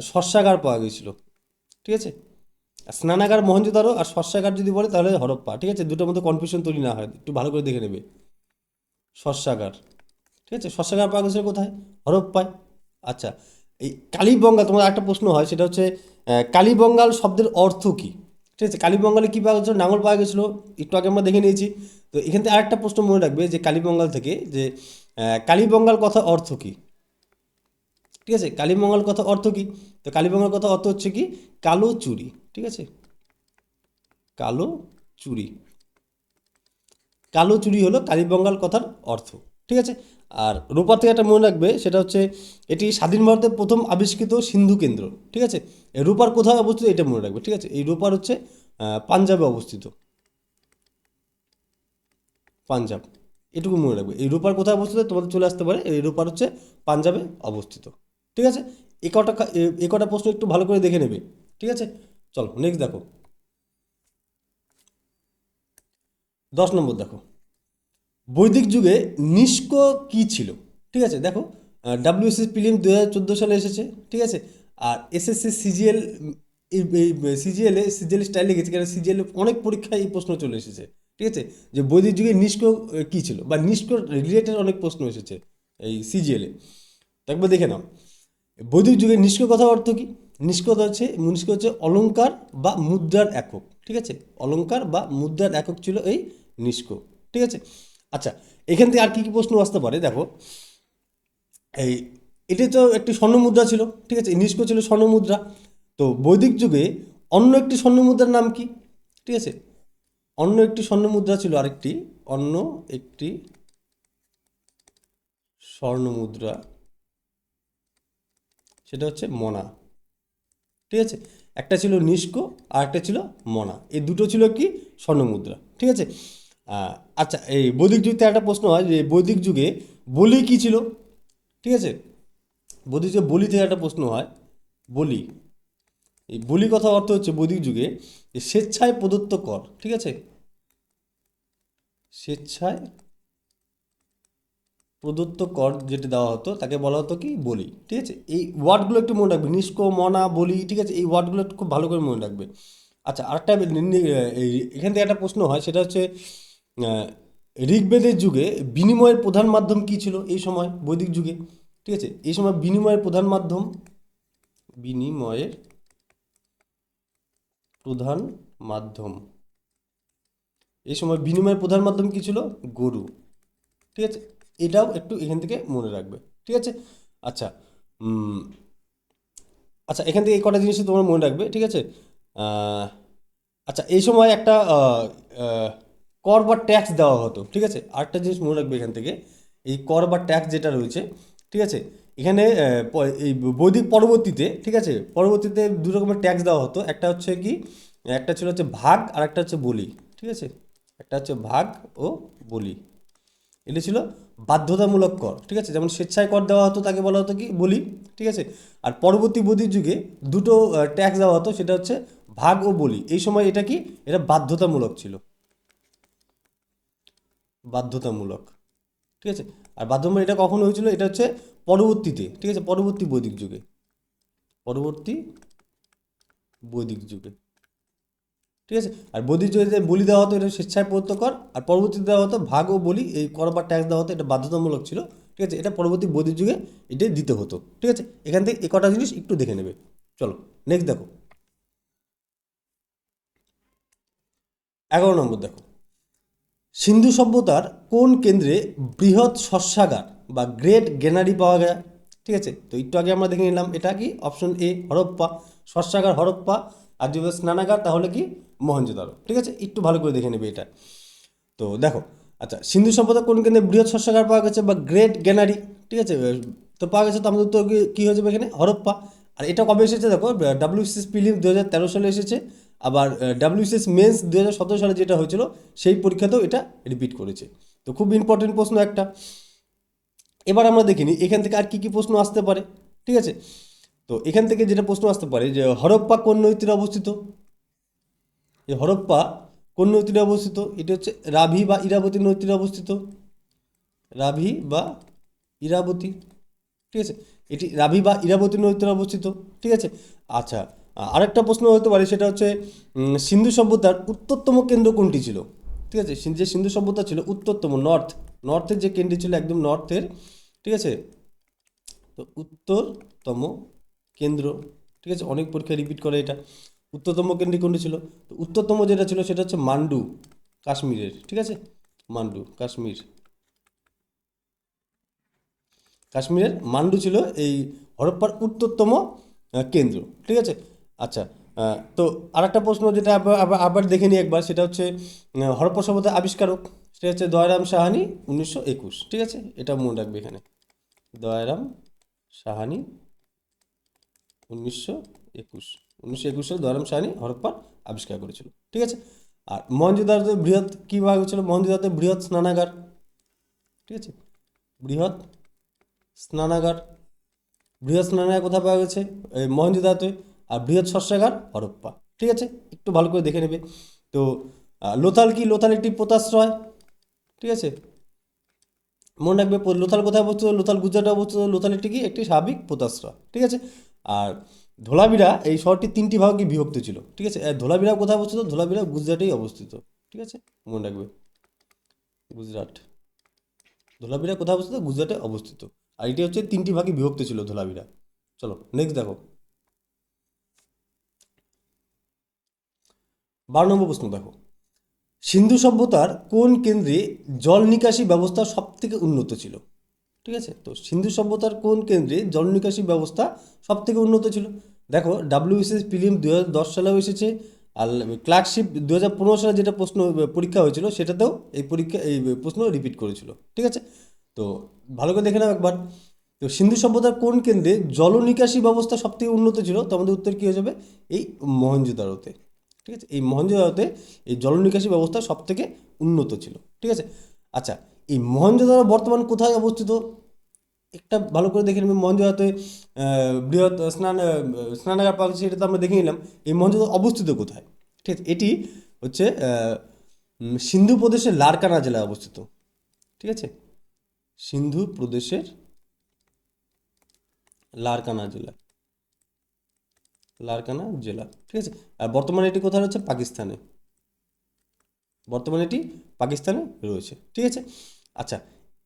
শস্যাগার পাওয়া গেছিলো। ঠিক আছে, আর স্নানাগার মহেঞ্জোদারো, আর শস্যাগার যদি বলে তাহলে হরপ্পা। ঠিক আছে, দুটোর মধ্যে কনফিউশন তৈরি না হয়, একটু ভালো করে দেখে নেবে। শস্যাগার, ঠিক আছে, শস্যাগার পাওয়া গেছিলো কোথায়, হরপ্পায়। আচ্ছা, এই কালীবঙ্গাল, তোমার একটা প্রশ্ন হয়, সেটা হচ্ছে কালীবঙ্গাল শব্দের অর্থ কী। ঠিক আছে, কালীবঙ্গালে কী পাওয়া গেছিলো, নাঙল পাওয়া গেছিলো, একটু আগে আমরা দেখে নিয়েছি। তো এখান থেকে আরেকটা প্রশ্ন মনে রাখবে, যে কালীবঙ্গাল থেকে, যে কালীবঙ্গাল কথা অর্থ কী। ঠিক আছে, কালীবঙ্গাল কথা অর্থ কী, তো কালীবঙ্গাল কথা অর্থ হচ্ছে কি, কালো চুরি। ঠিক আছে, কালো চুরি, কালো চুরি হলো কালীবঙ্গাল কথার অর্থ। ঠিক আছে, আর রূপা থেকে একটা মনে রাখবে, সেটা হচ্ছে এটি স্বাধীন ভারতের প্রথম আবিষ্কৃত সিন্ধু কেন্দ্র। ঠিক আছে, এই রূপার কোথায় অবস্থিত এটা মনে রাখবে। ঠিক আছে, এই রূপার হচ্ছে পাঞ্জাবে অবস্থিত, পাঞ্জাব, এটুকু মনে রাখবে। এই রূপার কোথায় অবস্থিত তোমাদের চলে আসতে পারে, এই রূপার হচ্ছে পাঞ্জাবে অবস্থিত। ঠিক আছে, এ কটা প্রশ্ন একটু ভালো করে দেখে নেবে। ঠিক আছে, চলো নেক্সট দেখো, 10 নম্বর দেখো, বৈদিক যুগে নিষ্ক কি ছিল। ঠিক আছে, দেখো ডাব্লিউএসএস প্রিলিম 2014 সালে এসেছে। ঠিক আছে, আর এসএসসি সিজিএল, এই সিজিএলে, সিজিএল স্টাইলে গেছে, কারণ সিজিএল অনেক পরীক্ষায় এই প্রশ্ন চলে এসেছে। ঠিক আছে, যে বৈদিক যুগে নিষ্ক কী ছিল, বা নিষ্ক রিলেটেড অনেক প্রশ্ন এসেছে এই সিজিএলে। তো একবার দেখে নাও, বৈদিক যুগে নিষ্ক কথা অর্থ কী। নিষ্ক হচ্ছে অলংকার বা মুদ্রার একক। ঠিক আছে, অলংকার বা মুদ্রার একক ছিল এই নিষ্ক। ঠিক আছে, আচ্ছা এখান থেকে আর কি কি প্রশ্ন আসতে পারে দেখো। এই এটি তো একটি স্বর্ণ মুদ্রা ছিল, ঠিক আছে, নিষ্ক ছিল স্বর্ণ মুদ্রা। তো বৈদিক যুগে অন্য একটি স্বর্ণ মুদ্রার নাম কি? ঠিক আছে, অন্য একটি স্বর্ণ মুদ্রা ছিল আরেকটি, অন্য একটি স্বর্ণ মুদ্রা, সেটা হচ্ছে মনা। ঠিক আছে, একটা ছিল নিষ্ক আর একটা ছিল মনা, এই দুটো ছিল কি স্বর্ণ মুদ্রা। ঠিক আছে, আচ্ছা এই বৈদিক যুগ থেকে একটা প্রশ্ন হয় যে বৈদিক যুগে বলি কি ছিল? ঠিক আছে, বৈদিক যুগে বলি থেকে একটা প্রশ্ন হয়, বলি। এই বলি কথা অর্থ হচ্ছে বৈদিক যুগে যে স্বেচ্ছায় প্রদত্ত কর। ঠিক আছে, স্বেচ্ছায় প্রদত্ত কর যেটা দেওয়া হতো তাকে বলা হতো কি বলি। ঠিক আছে, এই ওয়ার্ডগুলো একটু মনে রাখবে, নিষ্ক, মনা, বলি। ঠিক আছে, এই ওয়ার্ডগুলো একটু খুব ভালো করে মনে রাখবে। আচ্ছা আরেকটা এখান থেকে একটা প্রশ্ন হয়, সেটা হচ্ছে আহ, ঋগ্বেদের যুগে বিনিময়ের প্রধান মাধ্যম কি ছিল এই সময় বৈদিক যুগে? ঠিক আছে, এই সময় বিনিময়ের প্রধান মাধ্যম, বিনিময়ের প্রধান মাধ্যম, এই সময় বিনিময়ের প্রধান মাধ্যম কি ছিল? গরু। ঠিক আছে, এটাও একটু এখান থেকে মনে রাখবে। ঠিক আছে, আচ্ছা উম, আচ্ছা এখান থেকে এই কটা জিনিসই তোমরা মনে রাখবে। ঠিক আছে, আহ, আচ্ছা এই সময় একটা আহ, কর বা ট্যাক্স দেওয়া হতো। ঠিক আছে, আরেকটা জিনিস মনে রাখবে এখান থেকে, এই কর বা ট্যাক্স যেটা রয়েছে, ঠিক আছে, এখানে এই বৈদিক পরবর্তীতে, ঠিক আছে, পরবর্তীতে দু রকমের ট্যাক্স দেওয়া হতো। একটা হচ্ছে কি, একটা ছিল হচ্ছে ভাগ আর একটা হচ্ছে বলি। ঠিক আছে, একটা হচ্ছে ভাগ ও বলি, এটি ছিল বাধ্যতামূলক কর। ঠিক আছে, যেমন স্বেচ্ছায় কর দেওয়া হতো তাকে বলা হতো কি বলি। ঠিক আছে, আর পরবর্তী বৈদিক যুগে দুটো ট্যাক্স দেওয়া হতো, সেটা হচ্ছে ভাগ ও বলি। এই সময় এটা কি, এটা বাধ্যতামূলক ছিল, বাধ্যতামূলক। ঠিক আছে, আর বাধ্যতামূলক এটা কখন হয়েছিল? এটা হচ্ছে পরবর্তীতে, ঠিক আছে, পরবর্তী বৈদিক যুগে, পরবর্তী বৈদিক যুগে। ঠিক আছে, আর বৈদিক যুগে যে বলি দেওয়া হতো এটা স্বেচ্ছায় প্রদত্ত কর, আর পরবর্তীতে দেওয়া হতো ভাগ ও বলি, এই কর বা ট্যাক্স দেওয়া হতো, এটা বাধ্যতামূলক ছিল। ঠিক আছে, এটা পরবর্তী বৈদিক যুগে এটা দিতে হতো। ঠিক আছে, এখান থেকে এ কটা জিনিস একটু দেখে নেবে। চলো নেক্সট দেখো, 11 নম্বর দেখো, সিন্ধু সভ্যতার কোন কেন্দ্রে বৃহৎ শস্যাগার বা গ্রেট গ্যানারি পাওয়া যায়? ঠিক আছে, তো একটু আগে আমরা দেখে নিলাম, এটা কি অপশন এ হরপ্পা, শস্যাগার হরপ্পা। আর যদি স্নানাগার তাহলে কি মহেঞ্জোদারো। ঠিক আছে, একটু ভালো করে দেখে নেবে এটা। তো দেখো, আচ্ছা সিন্ধু সভ্যতা কোন কেন্দ্রে বৃহৎ শস্যাগার পাওয়া গেছে বা গ্রেট গ্যানারি? ঠিক আছে, তো পাওয়া গেছে, তো আমাদের তো কী হয়ে যাবে এখানে হরপ্পা। আর এটা কবে এসেছে দেখো, ডাব্লিউসিএস প্রিলিম 2013 সালে এসেছে, আবার ডাব্লিউসিএস মেন্স 2017 সালে যেটা হয়েছিল সেই পরীক্ষাতেও এটা রিপিট করেছে। তো খুব ইম্পর্টেন্ট প্রশ্ন একটা। এবার আমরা দেখিনি এখান থেকে আর কি কি প্রশ্ন আসতে পারে। ঠিক আছে, তো এখান থেকে যেটা প্রশ্ন আসতে পারে যে হরপ্পা কোন নদীর তীরে অবস্থিত? এই হরপ্পা কোন নদীর তীরে অবস্থিত? এটা হচ্ছে রাভি বা ইরাবতী নদীর তীরে অবস্থিত, রাভি বা ইরাবতী। ঠিক আছে, এটি রাভি বা ইরাবতী নদীর তীরে অবস্থিত। ঠিক আছে, আচ্ছা আরেকটা প্রশ্ন হতে পারে, সেটা হচ্ছে সিন্ধু সভ্যতার উত্তরতম কেন্দ্র কোনটি ছিল? ঠিক আছে, যে সিন্ধু সভ্যতা ছিল উত্তরতম, নর্থের যে কেন্দ্র ছিল একদম নর্থের। ঠিক আছে, তো উত্তরতম কেন্দ্র, ঠিক আছে, অনেক পরীক্ষায় রিপিট করে এটা। উত্তরতম কেন্দ্র কোনটি ছিল? তো উত্তরতম যেটা ছিল সেটা হচ্ছে মান্ডু, কাশ্মীরের। ঠিক আছে, মান্ডু কাশ্মীর, কাশ্মীরের মান্ডু ছিল এই হরপ্পার উত্তরতম কেন্দ্র। ঠিক আছে, আচ্ছা তো আরেকটা প্রশ্ন যেটা আবার আবার আবার দেখে নিই একবার, সেটা হচ্ছে হরপ্পা সভ্যতার আবিষ্কারক, সেটা হচ্ছে দয়ারাম সাহানি, 1921। ঠিক আছে, এটা মনে রাখবে এখানে, দয়ারাম সাহানি, 1921। 1921 সালে দয়ারাম সাহানি হরপ্পা আবিষ্কার করেছিল। ঠিক আছে, আর মহেঞ্জোদারোতে বৃহৎ কী ভাগ হয়েছিল? মহেঞ্জোদারোতে বৃহৎ স্নানাগার। ঠিক আছে, বৃহৎ স্নানাগার, বৃহৎ স্নানাগার কোথায় পাওয়া গেছে? এই মহেঞ্জোদারোতে। আর বৃহৎ শস্যাগার হরপ্পা। ঠিক আছে, একটু ভালো করে দেখে নেবে। তো লোথাল কি? লোথাল একটি পোতাশ্রয়। ঠিক আছে, মনে রাখবে লোথাল কোথায় অবস্থিত? লোথাল গুজরাটে অবস্থিত। লোথাল একটি কি? একটি স্বাভাবিক পোতাশ্রয়। ঠিক আছে, আর ধোলাবিরা এই শহরটি 3টি ভাগে বিভক্ত ছিল। ঠিক আছে, ধোলাবিরা কোথায় অবস্থিত? ধোলাবিরা গুজরাটেই অবস্থিত। ঠিক আছে, মনে রাখবে গুজরাট, ধোলাবিরা কোথায় অবস্থিত? গুজরাটে অবস্থিত। আর এটি হচ্ছে 3টি ভাগে বিভক্ত ছিল ধোলাবিরা। চলো নেক্সট দেখো, 12 নম্বর প্রশ্ন দেখো, সিন্ধু সভ্যতার কোন কেন্দ্রে জল নিকাশি ব্যবস্থা সব থেকে উন্নত ছিল? ঠিক আছে, তো সিন্ধু সভ্যতার কোন কেন্দ্রে জল নিকাশি ব্যবস্থা সব থেকে উন্নত ছিল? দেখো, ডাব্লিউবিসিএস প্রিলিম 2010 সালেও এসেছে, আর ক্লার্কশিপ 2015 সালে যেটা প্রশ্ন পরীক্ষা হয়েছিল সেটাতেও এই প্রশ্ন রিপিট করেছিল। ঠিক আছে, তো ভালো করে দেখে নাও একবার। তো সিন্ধু সভ্যতার কোন কেন্দ্রে জল নিকাশি ব্যবস্থা সব থেকে উন্নত ছিল? তো আমাদের উত্তর কী হয়ে যাবে? এই মহেঞ্জোদারোতে। ঠিক আছে, এই মহেঞ্জোদারোতে এই জল নিকাশি ব্যবস্থা সব থেকে উন্নত ছিল। ঠিক আছে, আচ্ছা, এই মহেঞ্জোদারো বর্তমান কোথায় অবস্থিত? একটা ভালো করে দেখে নেবে। মহেঞ্জোদারোতে বৃহৎ স্নানাগার পার্ক, সেটা তো আমরা দেখে নিলাম। এই মহেঞ্জোদারো অবস্থিত কোথায়? ঠিক আছে, এটি হচ্ছে সিন্ধু প্রদেশের লারকানা জেলায় অবস্থিত। ঠিক আছে, সিন্ধু প্রদেশের লারকানা জেলা, লারকানা জেলা। ঠিক আছে, আর বর্তমানে এটি কোথায় রয়েছে? পাকিস্তানে। বর্তমানে এটি পাকিস্তানে রয়েছে। ঠিক আছে, আচ্ছা,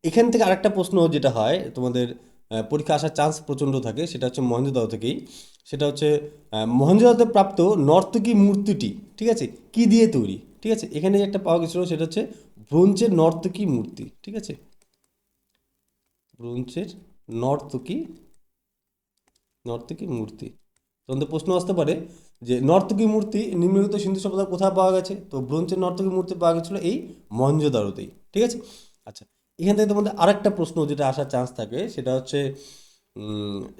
এখান থেকে আরেকটা প্রশ্ন যেটা হয় তোমাদের পরীক্ষা আসার চান্স প্রচণ্ড থাকে, সেটা হচ্ছে মহেঞ্জোদারো থেকেই। সেটা হচ্ছে মহেঞ্জোদারোতে প্রাপ্ত নর্তকী মূর্তিটি, ঠিক আছে, কি দিয়ে তৈরি? ঠিক আছে, এখানে একটা পাওয়া গেছিলো, সেটা হচ্ছে ব্রোঞ্জের নর্তকী মূর্তি। ঠিক আছে, ব্রোঞ্জের নর্তকী নর্তকী মূর্তি। তোমাদের প্রশ্ন আসতে পারে যে নর্তকী মূর্তি নিম্নলিখিত সিন্ধু সভ্যতা কোথায় পাওয়া গেছে? তো ব্রোঞ্জের নর্তকী মূর্তি পাওয়া গেছিলো এই মহেঞ্জোদারোতেই। ঠিক আছে, আচ্ছা, এখান থেকে তোমাদের আরেকটা প্রশ্ন যেটা আসার চান্স থাকে, সেটা হচ্ছে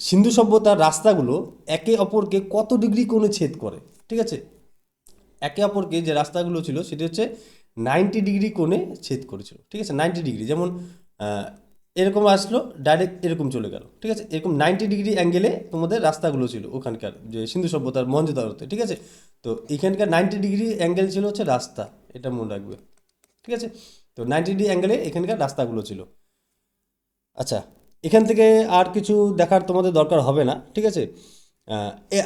সিন্ধু সভ্যতার রাস্তাগুলো একে অপরকে কত ডিগ্রি কোণে ছেদ করে? ঠিক আছে, একে অপরকে যে রাস্তাগুলো ছিল সেটি হচ্ছে 90 ডিগ্রি কোণে ছেদ করেছিল। ঠিক আছে, 90 ডিগ্রি, যেমন আহ, এরকম আসলো, ডাইরেক্ট এরকম চলে গেল। ঠিক আছে, এরকম 90 ডিগ্রি অ্যাঙ্গেলে তোমাদের রাস্তাগুলো ছিল ওখানকার যে সিন্ধু সভ্যতার মহেঞ্জোদারোতে। ঠিক আছে, তো এখানকার 90 ডিগ্রি অ্যাঙ্গেল ছিল হচ্ছে রাস্তা, এটা মনে রাখবে। ঠিক আছে, তো 90 ডিগ্রি অ্যাঙ্গেলে এখানকার রাস্তাগুলো ছিল। আচ্ছা, এখান থেকে আর কিছু দেখার তোমাদের দরকার হবে না। ঠিক আছে,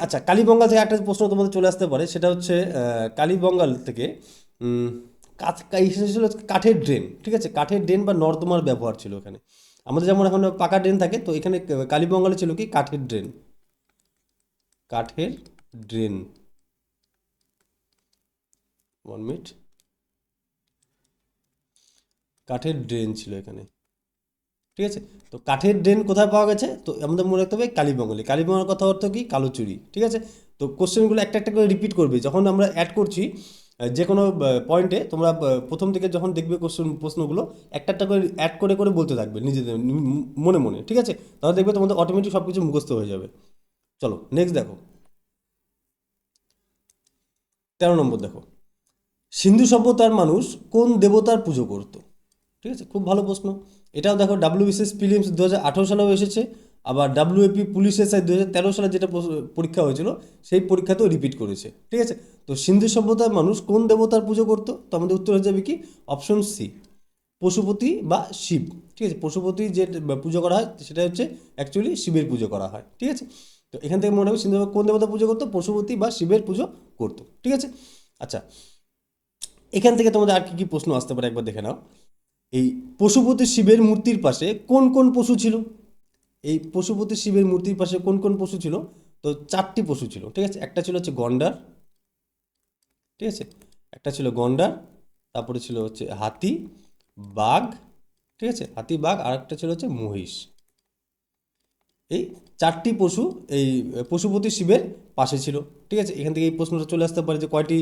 আচ্ছা, কালীবঙ্গাল থেকে একটা প্রশ্ন তোমাদের চলে আসতে পারে, সেটা হচ্ছে কালীবঙ্গাল থেকে উম, এসেছিল ছিল কাঠের ড্রেন। ঠিক আছে, কাঠের ড্রেন বা নর্দমার ব্যবহার ছিল এখানে। আমাদের যেমন এখন পাকা ড্রেন থাকে, তো এখানে কালীবঙ্গালে ছিল কি কাঠের ড্রেন। কাঠের ড্রেন, 1 মিনিট, কাঠের ড্রেন ছিল এখানে। ঠিক আছে, তো কাঠের ড্রেন কোথায় পাওয়া গেছে? তো আমাদের মনে রাখতে হবে কালীবঙ্গালে। কালীবঙ্গার কথা অর্থ কি? কালো চুরি। ঠিক আছে, তো কোশ্চেনগুলো একটা একটা করে রিপিট করবে যখন আমরা অ্যাড করছি। যে কোনো পয়েন্টে তোমরা প্রথম থেকে যখন দেখবে প্রশ্নগুলো একটা একটা করে অ্যাড করে করে বলতে থাকবে নিজেদের মনে মনে। ঠিক আছে, তাহলে দেখবে তোমাদের অটোমেটিক সব কিছু মুখস্থ হয়ে যাবে। চলো নেক্সট দেখো, 13 নম্বর দেখো, সিন্ধু সভ্যতার মানুষ কোন দেবতার পুজো করত? ঠিক আছে, খুব ভালো প্রশ্ন। এটাও দেখো, ডাব্লিউবিসিএস প্রিলিমস 2018 সালেও এসেছে, আবার ডাব্লিউএপি পুলিশ এসআই 2013 সালে যেটা পরীক্ষা হয়েছিল সেই পরীক্ষাতেও রিপিট করেছে। ঠিক আছে, তো সিন্ধু সভ্যতার মানুষ কোন দেবতার পুজো করতো? তো আমাদের উত্তর হয়ে যাবে কি? অপশন সি, পশুপতি বা শিব। ঠিক আছে, পশুপতি যে পুজো করা হয় সেটা হচ্ছে অ্যাকচুয়ালি শিবের পুজো করা হয়। ঠিক আছে, তো এখান থেকে মনে হবে সিন্ধু কোন দেবতা পুজো করতো? পশুপতি বা শিবের পুজো করতো। ঠিক আছে, আচ্ছা, এখান থেকে তোমাদের আর কি কি প্রশ্ন আসতে পারে একবার দেখে নাও। এই পশুপতি শিবের মূর্তির পাশে কোন কোন পশু ছিল? এই পশুপতি শিবের মূর্তির পাশে কোন কোন পশু ছিল? তো 4টি পশু ছিল। ঠিক আছে, একটা ছিল হচ্ছে গন্ডার। ঠিক আছে, একটা ছিল গন্ডার, তারপরে ছিল হচ্ছে হাতি, বাঘ। ঠিক আছে, হাতি, বাঘ, আর একটা ছিল হচ্ছে মহিষ। এই 4টি পশু এই পশুপতি শিবের পাশে ছিল। ঠিক আছে, এখান থেকে এই প্রশ্নটা চলে আসতে পারে যে কয়টি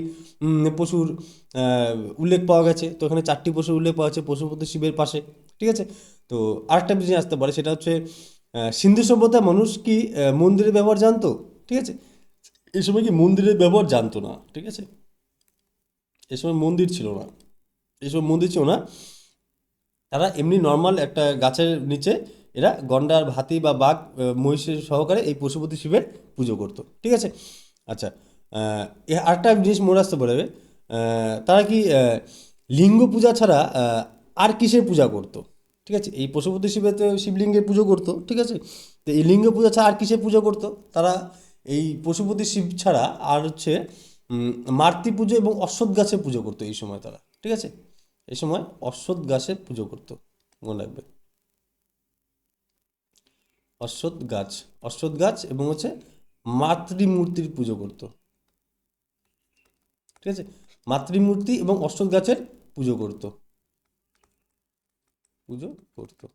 পশুর উল্লেখ পাওয়া গেছে? তো এখানে 4টি পশুর উল্লেখ পাওয়া যাচ্ছে পশুপতি শিবের পাশে। ঠিক আছে, তো আরেকটা বিষয় আসতে পারে, সেটা হচ্ছে সিন্ধু সভ্যতার মানুষ কি মন্দিরের ব্যবহার জানতো? ঠিক আছে, এই সময় কি মন্দিরের ব্যবহার জানতো না। ঠিক আছে, এই সময় মন্দির ছিল না, এই সময় মন্দির ছিল না। তারা এমনি নর্মাল একটা গাছের নিচে এরা গন্ডার, হাতি বা বাঘ, মহিষের সহকারে এই পশুপতি শিবের পুজো করতো। ঠিক আছে, আচ্ছা, আরেকটা জিনিস মনে আসতে পারে, তারা কি লিঙ্গ পূজা ছাড়া আর কিসের পূজা করতো? ঠিক আছে, এই পশুপতি শিবের তো শিবলিঙ্গের পুজো করতো। ঠিক আছে, তো এই লিঙ্গ পূজা ছাড়া আর কিসের পুজো করতো তারা? এই পশুপতি শিব ছাড়া আর হচ্ছে মাতৃ পুজো এবং অশ্বত্থ গাছের পুজো করতো এই সময় তারা। ঠিক আছে, এই সময় অশ্বত্থ গাছের পুজো করতো, মনে রাখবে। অশ্বত্থ গাছ, অশ্বত্থ গাছ এবং হচ্ছে মাতৃমূর্তির পুজো করতো। ঠিক আছে, মাতৃমূর্তি এবং অশ্বত্থ গাছের পুজো করতো, পুজো করতো।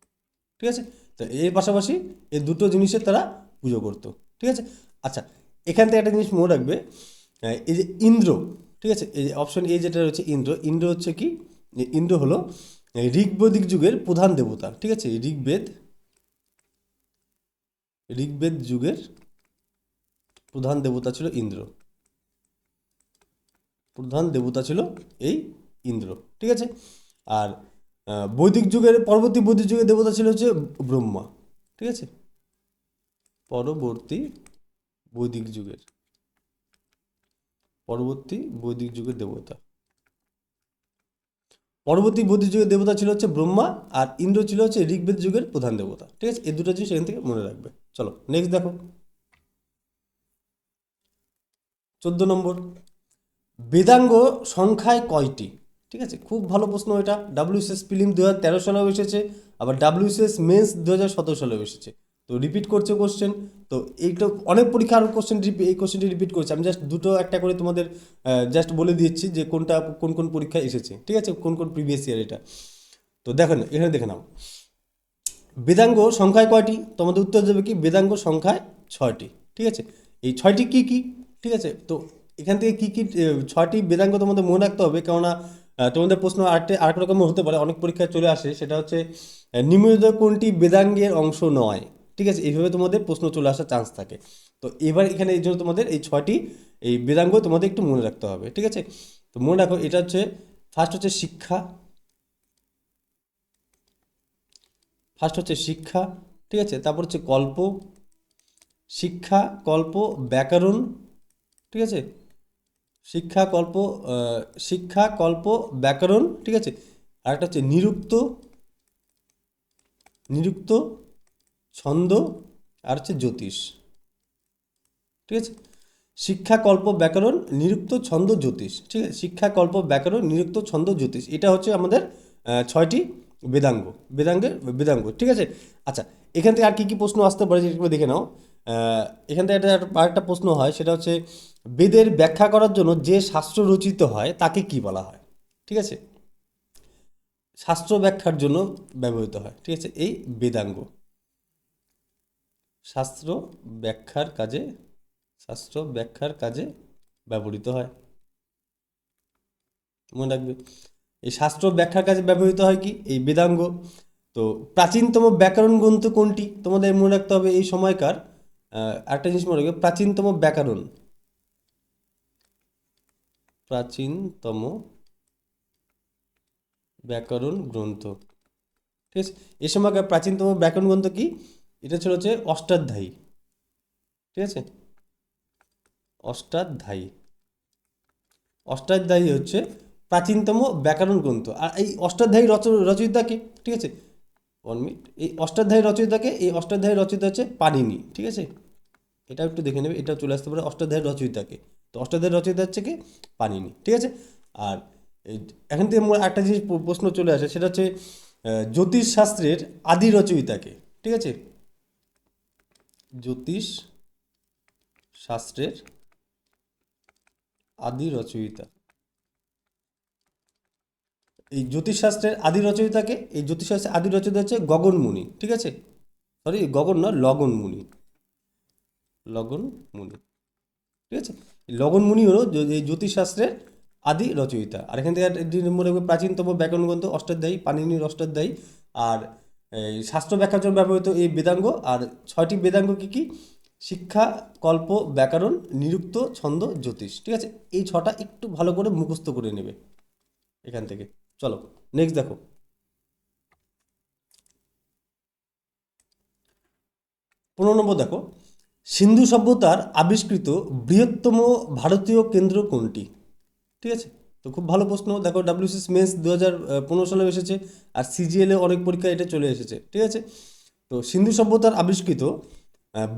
ঠিক আছে, তো এর পাশাপাশি এই দুটো জিনিসের তারা পুজো করতো। ঠিক আছে, আচ্ছা এখান থেকে একটা জিনিস মনে রাখবে, এই যে ইন্দ্র, ঠিক আছে, এই যে অপশন এ যেটা রয়েছে ইন্দ্র, ইন্দ্র হচ্ছে কি, ইন্দ্র হলো ঋগ্বৈদিক যুগের প্রধান দেবতা। ঠিক আছে, ঋগ্বেদ যুগের প্রধান দেবতা ছিল ইন্দ্র, প্রধান দেবতা ছিল এই ইন্দ্র। ঠিক আছে, আর বৈদিক যুগের পরবর্তী বৈদিক যুগের দেবতা ছিল হচ্ছে ব্রহ্মা। ঠিক আছে, পরবর্তী বৈদিক যুগের পরবর্তী বৈদিক যুগের দেবতা পরবর্তী বৈদিক যুগের দেবতা ছিল হচ্ছে ব্রহ্মা, আর ইন্দ্র ছিল হচ্ছে ঋগ্বেদ যুগের প্রধান দেবতা। ঠিক আছে, এই দুটো জিনিস এখান থেকে মনে রাখবে। চলো নেক্সট দেখো, 14 নম্বর, বেদাঙ্গ সংখ্যায় কয়টি? ঠিক আছে, খুব ভালো প্রশ্ন এটা, ডাব্লিউসিএস প্রিলিম 2013 সালেও এসেছে, আবার ডাব্লিউসিএস মেন্স 2017 সালেও এসেছে। তো রিপিট করছে কোশ্চেন, তো এইটা অনেক পরীক্ষার কোশ্চেন, এই কোশ্চেনটি রিপিট করছে। আমি জাস্ট দুটো একটা করে তোমাদের জাস্ট বলে দিচ্ছি যে কোনটা কোন কোন পরীক্ষায় এসেছে। ঠিক আছে, কোন কোন প্রিভিয়াস ইয়ার এটা। তো দেখো না, এখানে দেখে নাও, বেদাঙ্গ সংখ্যায় কয়টি? তোমাদের উত্তর দেবে কি, বেদাঙ্গ সংখ্যায় 6টি। ঠিক আছে, এই 6টি কি কি? ঠিক আছে, তো এখান থেকে কি কি 6টি বেদাঙ্গ তোমাদের মনে রাখতে হবে, কেননা তোমাদের প্রশ্ন আরেক রকমের হতে পারে, অনেক পরীক্ষায় চলে আসে, সেটা হচ্ছে নিম্নলিখিত কোনটি বেদাঙ্গের অংশ নয়। ঠিক আছে, এইভাবে তোমাদের প্রশ্ন চলে আসার চান্স থাকে। তো এবার এখানে এই জন্য তোমাদের এই 6টি এই বেদাঙ্গ তোমাদের একটু মনে রাখতে হবে। ঠিক আছে, তো মনে রাখো, এটা হচ্ছে ফার্স্ট হচ্ছে শিক্ষা, শিক্ষা। ঠিক আছে, তারপর হচ্ছে কল্প, শিক্ষা কল্প ব্যাকরণ। ঠিক আছে, শিক্ষা কল্প শিক্ষা কল্প ব্যাকরণ। ঠিক আছে, আর একটা হচ্ছে নিরুক্ত, নিরুক্ত ছন্দ, আর হচ্ছে জ্যোতিষ। ঠিক আছে, শিক্ষা কল্প ব্যাকরণ নিরুক্ত ছন্দ জ্যোতিষ। ঠিক আছে, শিক্ষা কল্প ব্যাকরণ নিরুক্ত ছন্দ জ্যোতিষ, এটা হচ্ছে আমাদের 6টি বেদাঙ্গ, বেদাঙ্গ। ঠিক আছে, আচ্ছা এখান থেকে আর কি কি প্রশ্ন আসতে পারে যেগুলো দেখে নাও। এখান থেকে আরেকটা প্রশ্ন হয়, সেটা হচ্ছে বেদের ব্যাখ্যা করার জন্য যে শাস্ত্র রচিত হয় তাকে কি বলা হয়? ঠিক আছে, শাস্ত্র ব্যাখ্যার জন্য ব্যবহৃত হয়। ঠিক আছে, এই বেদাঙ্গ শাস্ত্র ব্যাখ্যার কাজে, শাস্ত্র ব্যাখ্যার কাজে ব্যবহৃত হয়, মনে রাখবে। এই শাস্ত্র ব্যাখ্যার কাজে ব্যবহৃত হয় কি, এই বেদাঙ্গ। তো প্রাচীনতম ব্যাকরণ গ্রন্থ কোনটি? তোমাদের মনে রাখতে হবে এই সময়কার একটা জিনিস মনে রাখবে, প্রাচীনতম ব্যাকরণ, প্রাচীনতম ব্যাকরণ গ্রন্থ। ঠিক আছে, এই সময়কার প্রাচীনতম ব্যাকরণ গ্রন্থ কি? এটা ছিল হচ্ছে অষ্টাধ্যায়ী। ঠিক আছে, অষ্টাধ্যায়ী, অষ্টাধ্যায়ী হচ্ছে প্রাচীনতম ব্যাকরণ গ্রন্থ। আর এই অষ্টাধ্যায়ী রচয়িতাকে, ঠিক আছে, 1 মিনিট, এই অষ্টাধ্যায়ী রচয়িতাকে, এই অষ্টাধ্যায়ী রচয়িতা হচ্ছে পাণিনি। ঠিক আছে, এটা একটু দেখে নেবে, এটা চলে আসতে পারে অষ্টাধ্যায়ী রচয়িতাকে। তো অষ্টাধ্যায়ী রচয়িতা হচ্ছে কি, পাণিনি। ঠিক আছে, আর এই এখান থেকে একটা জিনিস প্রশ্ন চলে আসে, সেটা হচ্ছে জ্যোতিষ শাস্ত্রের আদি রচয়িতাকে। ঠিক আছে, জ্যোতিষ শাস্ত্রের আদি রচয়িতা, এই জ্যোতিষশাস্ত্রের আদি রচয়িতাকে, এই জ্যোতিষশাস্ত্রের আদি রচয়িতা হচ্ছে গগন মুনি। ঠিক আছে, সরি গগন না, লগন মুনি, লগন মুনি। ঠিক আছে, এই লগন মুনি হলো এই জ্যোতিষশাস্ত্রের আদি রচয়িতা। আর এখান থেকে মনে রাখবে প্রাচীনতম ব্যাকরণ গ্রন্থ অষ্টাধ্যায়ী, পাণিনির অষ্টাধ্যায়ী। আর এই শাস্ত্র ব্যাখ্যার জন্য ব্যবহৃত এই বেদাঙ্গ। আর 6টি বেদাঙ্গ কি কি? শিক্ষা কল্প ব্যাকরণ নিরুক্ত ছন্দ জ্যোতিষ। ঠিক আছে, এই 6টা একটু ভালো করে মুখস্থ করে নেবে এখান থেকে। চলো নেক্সট দেখো, 15 নম্বর দেখো, সিন্ধু সভ্যতার আবিষ্কৃত বৃহত্তম ভারতীয় কেন্দ্র কোনটি? ঠিক আছে, তো খুব ভালো প্রশ্ন। দেখো ডাব্লিউসিএস মেন্স 2015 সালে এসেছে, আর সিজিএল এ অনেক পরীক্ষা এটা চলে এসেছে। ঠিক আছে, তো সিন্ধু সভ্যতার আবিষ্কৃত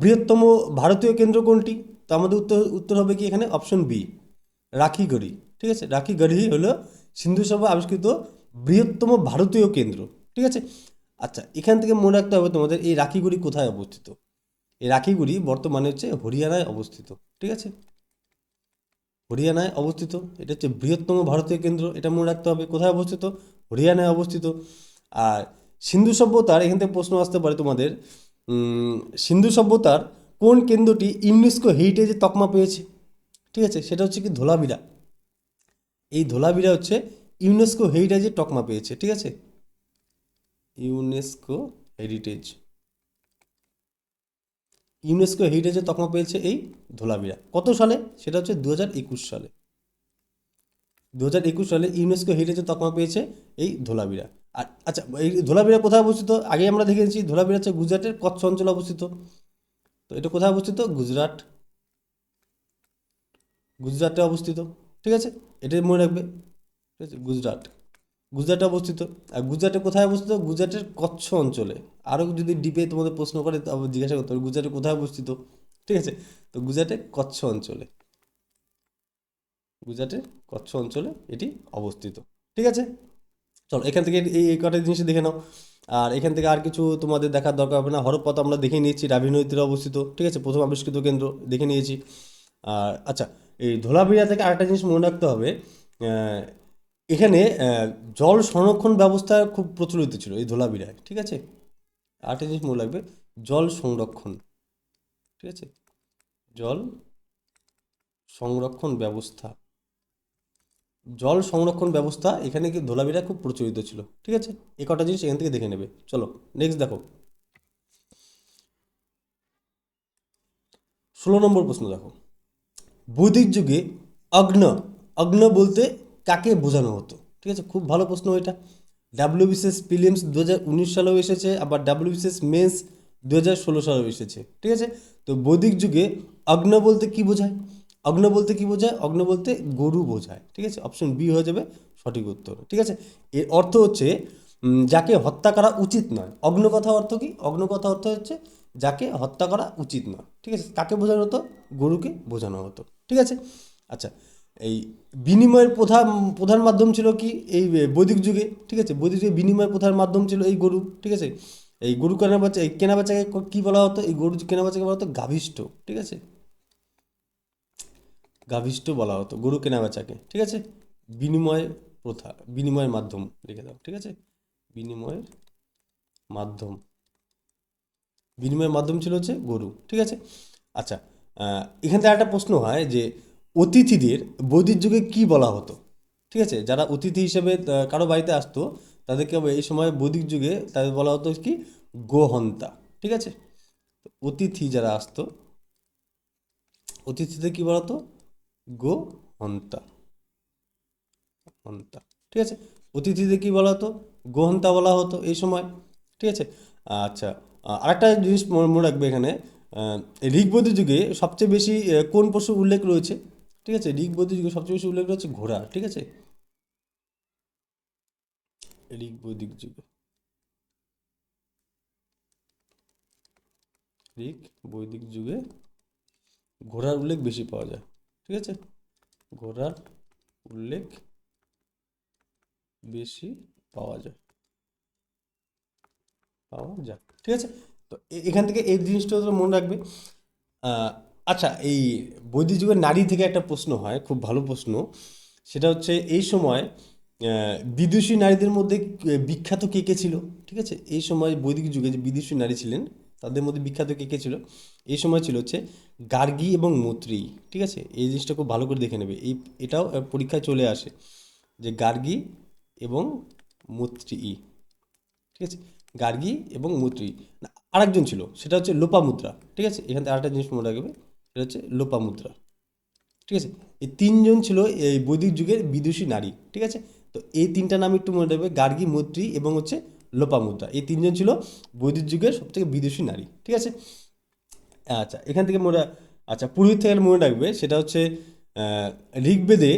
বৃহত্তম ভারতীয় কেন্দ্র কোনটি? তো আমাদের উত্তর হবে কি এখানে, অপশন বি, রাখিগড়ি। ঠিক আছে, রাখিগড়ি হলো সিন্ধু সভ্যা আবিষ্কৃত বৃহত্তম ভারতীয় কেন্দ্র। ঠিক আছে, আচ্ছা এখান থেকে মনে রাখতে হবে তোমাদের এই রাখিগড়ি কোথায় অবস্থিত। এই রাখিগুড়ি বর্তমানে হচ্ছে হরিয়ানায় অবস্থিত। ঠিক আছে, হরিয়ানায় অবস্থিত। এটা হচ্ছে বৃহত্তম ভারতীয় কেন্দ্র, এটা মনে রাখতে হবে। কোথায় অবস্থিত? হরিয়ানায় অবস্থিত। আর সিন্ধু সভ্যতার, এখান থেকে প্রশ্ন আসতে পারে তোমাদের, সিন্ধু সভ্যতার কোন কেন্দ্রটি ইউনেস্কো হেরিটেজের তকমা পেয়েছে? ঠিক আছে, সেটা হচ্ছে কি ধোলাভিরা। এই ধোলাভিরা হচ্ছে ইউনেস্কো হেরিটেজের তকমা পেয়েছে। ঠিক আছে, ইউনেস্কো হেরিটেজ, ইউনেস্কো হেরিটেজের তকমা পেয়েছে এই ধোলাভিরা। কত সালে? সেটা হচ্ছে 2021 সালে। 2021 সালে ইউনেস্কো হেরিটেজের তকমা পেয়েছে এই ধোলাভিরা। আর আচ্ছা, এই ধোলাভিরা কোথায় অবস্থিত? আগে আমরা দেখে নিয়েছি, ধোলাভিরা হচ্ছে গুজরাটের কচ্ছ অঞ্চলে অবস্থিত। তো এটা কোথায় অবস্থিত? গুজরাট, গুজরাটে অবস্থিত। ঠিক আছে, এটাই মনে রাখবে। ঠিক আছে, গুজরাট, গুজরাটে অবস্থিত। আর গুজরাটে কোথায় অবস্থিত? গুজরাটের কচ্ছ অঞ্চলে। আরও যদি ডিপে তোমাদের প্রশ্ন করে তবে জিজ্ঞাসা করতে হবে গুজরাটে কোথায় অবস্থিত। ঠিক আছে, তো গুজরাটের কচ্ছ অঞ্চলে, গুজরাটের কচ্ছ অঞ্চলে এটি অবস্থিত। ঠিক আছে, চলো এখান থেকে এই কটা জিনিস দেখে নাও। আর এখান থেকে আর কিছু তোমাদের দেখার দরকার হবে না। হরপ্পা তো আমরা দেখে নিয়েছি, রাবি নদীর তীরে অবস্থিত। ঠিক আছে, প্রথম আবিষ্কৃত কেন্দ্র দেখে নিয়েছি। আর আচ্ছা, এই ধোলাভিরা থেকে আরেকটা জিনিস মনে রাখতে হবে। আহ, এখানে জল সংরক্ষণ ব্যবস্থা খুব প্রচলিত ছিল এই ধোলাভিরায়। ঠিক আছে, আরেকটা জিনিস মনে রাখবে, জল সংরক্ষণ। ঠিক আছে, জল সংরক্ষণ ব্যবস্থা, জল সংরক্ষণ ব্যবস্থা এখানে কি ধোলাভিরা খুব প্রচলিত ছিল। ঠিক আছে, এই কটা জিনিস এখান থেকে দেখে নেবে। চলো নেক্সট দেখো, 16 নম্বর প্রশ্ন দেখো। বৈদিক যুগে অগ্ন, অগ্ন বলতে কাকে বোঝানো হতো? ঠিক আছে, খুব ভালো প্রশ্ন এটা। ডাব্লিউবিসিএস প্রিলিমস 2019 সালেও এসেছে, আবার ডাব্লিউবিসিএস মেন্স 2016 সালেও এসেছে। ঠিক আছে, তো বৈদিক যুগে অগ্ন বলতে কি বোঝায়? অগ্ন বলতে কি বোঝায়? অগ্ন বলতে গরু বোঝায়। ঠিক আছে, অপশন বি হয়ে যাবে সঠিক উত্তর। ঠিক আছে, এর অর্থ হচ্ছে যাকে হত্যা করা উচিত নয়। অগ্ন কথা অর্থ কি? অগ্ন কথা অর্থ হচ্ছে যাকে হত্যা করা উচিত নয়। ঠিক আছে, কাকে বোঝানো হতো? গরুকে বোঝানো হতো। ঠিক আছে, আচ্ছা, এই বিনিময়ের প্রধান প্রধান মাধ্যম ছিল কি এই বৈদিক যুগে? ঠিক আছে, বৈদিক যুগে বিনিময়ের প্রধান মাধ্যম ছিল এই গরু। ঠিক আছে, এই গরু কেনা বেচা, এই কেনা বেচাকে কি বলা হতো? এই গরু কেনা বেচাকে বলা হতো গাভিষ্ঠ। ঠিক আছে, গাভিষ্ঠ বলা হতো গরু কেনা বেচাকে। ঠিক আছে, বিনিময় প্রথা, বিনিময়ের মাধ্যম লিখে দাও। ঠিক আছে, বিনিময়ের মাধ্যম, বিনিময়ের মাধ্যম ছিল হচ্ছে গরু। ঠিক আছে, আচ্ছা, এখান থেকে একটা প্রশ্ন হয় যে অতিথিদের বৈদিক যুগে কি বলা হতো? ঠিক আছে, যারা অতিথি হিসেবে কারো বাড়িতে আসতো তাদেরকে এই সময় বৈদিক যুগে তাদের বলা হতো কি গোহন্তা। ঠিক আছে, তো অতিথি যারা আসতো, অতিথিদের কি বলা হতো? গোহন্তা, হন্তা। ঠিক আছে, অতিথিদের কি বলা হতো? গোহন্তা বলা হতো এই সময়। ঠিক আছে, আচ্ছা, আরেকটা জিনিস মনে রাখবে এখানে, ঋগ্বেদের যুগে সবচেয়ে বেশি কোন পশুর উল্লেখ রয়েছে? ঠিক আছে, ঋগ্বেদের যুগে সবচেয়ে বেশি উল্লেখ রয়েছে ঘোড়া। ঠিক আছে, ঋগ্বৈদিক যুগে, ঋগ বৈদিক যুগে ঘোড়ার উল্লেখ বেশি পাওয়া যায়। ঠিক আছে, ঘোড়ার উল্লেখ বেশি পাওয়া যায়, পাওয়া যায়। ঠিক আছে, তো এখান থেকে এই জিনিসটা তো মনে রাখবে। আহ, আচ্ছা, এই বৈদিক যুগের নারী থেকে একটা প্রশ্ন হয়, খুব ভালো প্রশ্ন। সেটা হচ্ছে এই সময় বিদুষী নারীদের মধ্যে বিখ্যাত কে কে ছিল? ঠিক আছে, এই সময় বৈদিক যুগে যে বিদুষী নারী ছিলেন তাদের মধ্যে বিখ্যাত কে কে ছিল? এই সময় ছিল হচ্ছে গার্গী এবং মৈত্রেয়ী। ঠিক আছে, এই জিনিসটা খুব ভালো করে দেখে নেবে, এই এটাও পরীক্ষায় চলে আসে যে গার্গী এবং মৈত্রেয়ী। ঠিক আছে, গার্গী এবং মৈত্রেয়ী। না, আরেকজন ছিল, সেটা হচ্ছে লোপামুদ্রা। ঠিক আছে, এখান থেকে আরেকটা জিনিস মনে রাখবে, সেটা হচ্ছে লোপামুদ্রা। ঠিক আছে, এই তিনজন ছিল এই বৈদিক যুগের বিদুষী নারী। ঠিক আছে, তো এই তিনটা নাম একটু মনে রাখবে, গার্গী, মৈত্রী এবং হচ্ছে লোপামুদ্রা। এই তিনজন ছিল বৈদিক যুগের সবথেকে বিদুষী নারী। ঠিক আছে, আচ্ছা, এখান থেকে আচ্ছা, পুরোহিত থেকে মনে রাখবে, সেটা হচ্ছে আহ, ঋগ্বেদে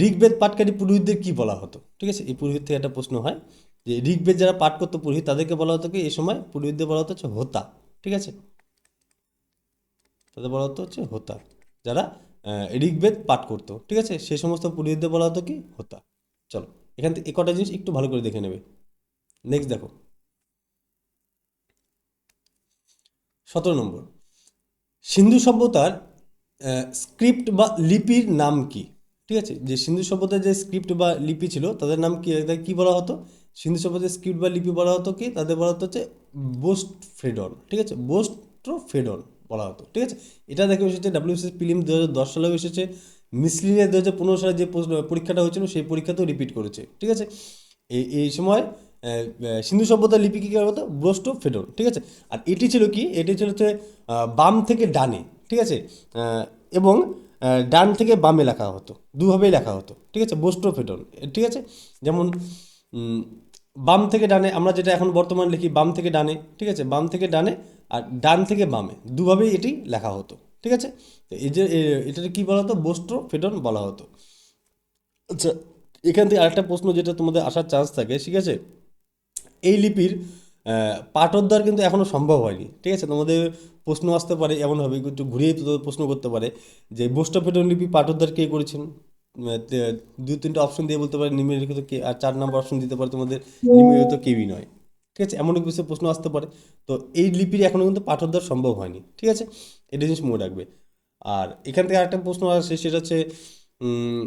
ঋগ্বেদ পাঠকারী পুরোহিতদের কি বলা হতো? ঠিক আছে, এই পুরোহিত থেকে একটা প্রশ্ন হয় যে ঋগ্বেদ যারা পাঠ করতো পুরোহিত তাদেরকে বলা হতো কি এই সময়? পুরোহিতদের বলা হতো হচ্ছে হোতা। ঠিক আছে, তাদের বলা হতো হচ্ছে হোতা, যারা ঋগ্বেদ পাঠ করতো। ঠিক আছে, সেই সমস্ত পুরোহিতদের বলা হতো কি হোতা। চলো এখান থেকে এ কটা জিনিস একটু ভালো করে দেখে নেবে। নেক্সট দেখো, 17 নম্বর। সিন্ধু সভ্যতার স্ক্রিপ্ট বা লিপির নাম কি? ঠিক আছে, যে সিন্ধু সভ্যতার যে স্ক্রিপ্ট বা লিপি ছিল তাদের নাম কি, তাদের কি বলা হতো? সিন্ধু সভ্যতার স্ক্রিপ্ট বা লিপি বলা হতো কি, তাদের বলা হতো হচ্ছে বোস্ট ফ্রেডন। ঠিক আছে, বোস্ট্রো ফ্রেডন বলা হতো। ঠিক আছে, এটা দেখে এসেছে ডাব্লিউবিসিএস প্রিলিম 2010 সালেও এসেছে, মিসলিনিয়াস 2015 সালে যে পরীক্ষাটা হয়েছিল সেই পরীক্ষাতেও রিপিট করেছে। ঠিক আছে, এই সময় সিন্ধু সভ্যতার লিপি কী করা হতো? ব্রোস্টো ফেডন। ঠিক আছে, আর এটি ছিল কি, এটি ছিল হচ্ছে বাম থেকে ডানে। ঠিক আছে, এবং ডান থেকে বামে লেখা হতো, দুভাবেই লেখা হতো। ঠিক আছে, ব্রোস্টো ফেডন। ঠিক আছে, যেমন উম, বাম থেকে ডানে আমরা যেটা এখন বর্তমান লিখি বাম থেকে ডানে। ঠিক আছে, বাম থেকে ডানে আর ডান থেকে বামে দুভাবেই এটি লেখা হতো। ঠিক আছে, তো এই যে এটাকে কী বলা হতো? ব্রোস্টো ফেডন বলা হতো। আচ্ছা, এখান থেকে আরেকটা প্রশ্ন যেটা তোমাদের আসার চান্স থাকে, ঠিক আছে, এই লিপির পাঠোদ্ধার কিন্তু এখনও সম্ভব হয়নি। ঠিক আছে, তোমাদের প্রশ্ন আসতে পারে এমনভাবে, একটু ঘুরিয়ে প্রশ্ন করতে পারে যে বোস্টোফেডন লিপি পাঠোদ্ধার কে করেছেন? দুই তিনটা অপশন দিয়ে বলতে পারে নিম্নলিখিত কে, আর 4 নম্বর অপশন দিতে পারে তোমাদের নিম্নলিখিত কেউই নয়। ঠিক আছে, এমন কিছু প্রশ্ন আসতে পারে। তো এই লিপির এখনও কিন্তু পাঠোদ্ধার সম্ভব হয়নি। ঠিক আছে, এটা জিনিস মনে রাখবে। আর এখান থেকে আরেকটা প্রশ্ন আসে, সেটা হচ্ছে উম,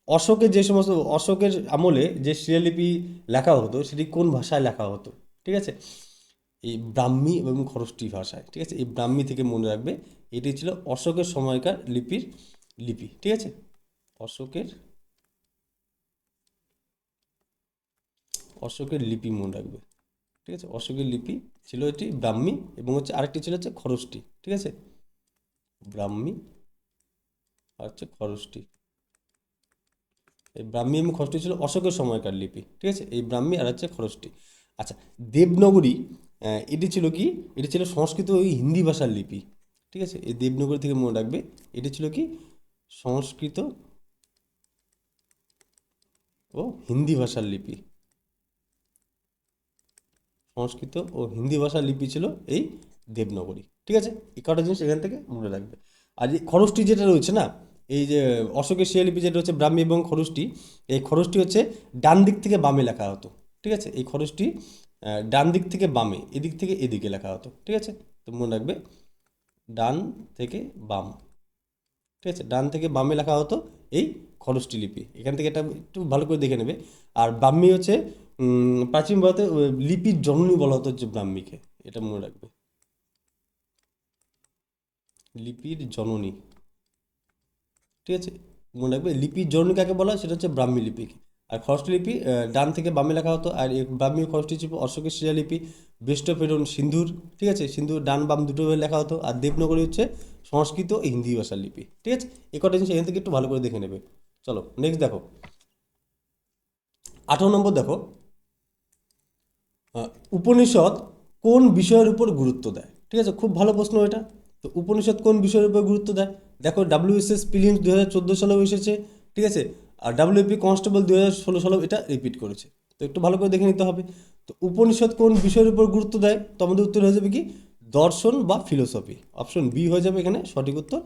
অশোকের যে সমস্ত, অশোকের আমলে যে শিলালিপি লেখা হতো সেটি কোন ভাষায় লেখা হতো? ঠিক আছে, এই ব্রাহ্মী এবং খরষ্টি ভাষায়। ঠিক আছে, এই ব্রাহ্মী থেকে মনে রাখবে, এটি ছিল অশোকের সময়কার লিপির লিপি। ঠিক আছে, অশোকের অশোকের লিপি মনে রাখবে। ঠিক আছে, অশোকের লিপি ছিল এটি ব্রাহ্মী, এবং হচ্ছে আরেকটি ছিল হচ্ছে খরষ্টি। ঠিক আছে, ব্রাহ্মী আর হচ্ছে খরষ্টি। এই ব্রাহ্মী এবং খরষ্টি ছিল অশোকের সময়কার লিপি। ঠিক আছে, এই ব্রাহ্মী আর হচ্ছে খরষ্টি। আচ্ছা, দেবনগরী, এটি ছিল কি, এটি ছিল সংস্কৃত ওই হিন্দি ভাষার লিপি। ঠিক আছে, এই দেবনগরী থেকে মনে রাখবে, এটি ছিল কি, সংস্কৃত ও হিন্দি ভাষার লিপি। সংস্কৃত ও হিন্দি ভাষার লিপি ছিল এই দেবনগরী। ঠিক আছে, এই কটা জিনিস এখান থেকে মনে রাখবে। আর এই খরষ্টি যেটা রয়েছে না, এই যে অশোকের শিলালিপি যেটা হচ্ছে ব্রাহ্মী এবং খরষ্টি, এই খরষ্টি হচ্ছে ডান দিক থেকে বামে লেখা হতো। ঠিক আছে, এই খরষ্টি ডান দিক থেকে বামে, এদিক থেকে এদিকে লেখা হতো। ঠিক আছে, তো মনে রাখবে, ডান থেকে বাম। ঠিক আছে, ডান থেকে বামে লেখা হতো এই খরষ্টি লিপি। এখান থেকে এটা একটু ভালো করে দেখে নেবে। আর ব্রাহ্মী হচ্ছে প্রাচীন ভারতে লিপির জননী বলা হতো হচ্ছে ব্রাহ্মীকে, এটা মনে রাখবে, লিপির জননী। ঠিক আছে, মনে রাখবে লিপির জননী কাকে বলা হয়, সেটা হচ্ছে ব্রাহ্মী লিপিকে। আর খরষ্টি লিপি ডান থেকে বামে লেখা হতো। আর এই ব্রাহ্মী ও খরষ্টি ছিল অশোকের শিলালিপি, বেষ্টফেরন সিন্ধুর। ঠিক আছে, সিন্ধুর ডান বাম দুটোভাবে লেখা হতো। আর দেবনগরী হচ্ছে সংস্কৃত ও হিন্দি ভাষার লিপি। ঠিক আছে, এই কটা জিনিস এখান থেকে একটু ভালো করে দেখে নেবে। চলো নেক্সট দেখো, 18 নম্বর দেখো, উপনিষদ কোন বিষয়ের উপর গুরুত্ব দেয়? ঠিক আছে, খুব ভালো প্রশ্ন এটা। তো উপনিষদ কোন বিষয়ের উপর গুরুত্ব দেয়? দেখো, ডাব্লিউএসএস প্রিলিমস 2014 সালেও এসেছে। ঠিক আছে, আর ডাব্লিউপি কনস্টেবল 2016 সালেও এটা রিপিট করেছে। তো একটু ভালো করে দেখে নিতে হবে। তো উপনিষদ কোন বিষয়ের উপর গুরুত্ব দেয়? তো আমাদের উত্তর হয়ে যাবে কি, দর্শন বা ফিলোসফি। অপশন বি হয়ে যাবে এখানে সঠিক উত্তর,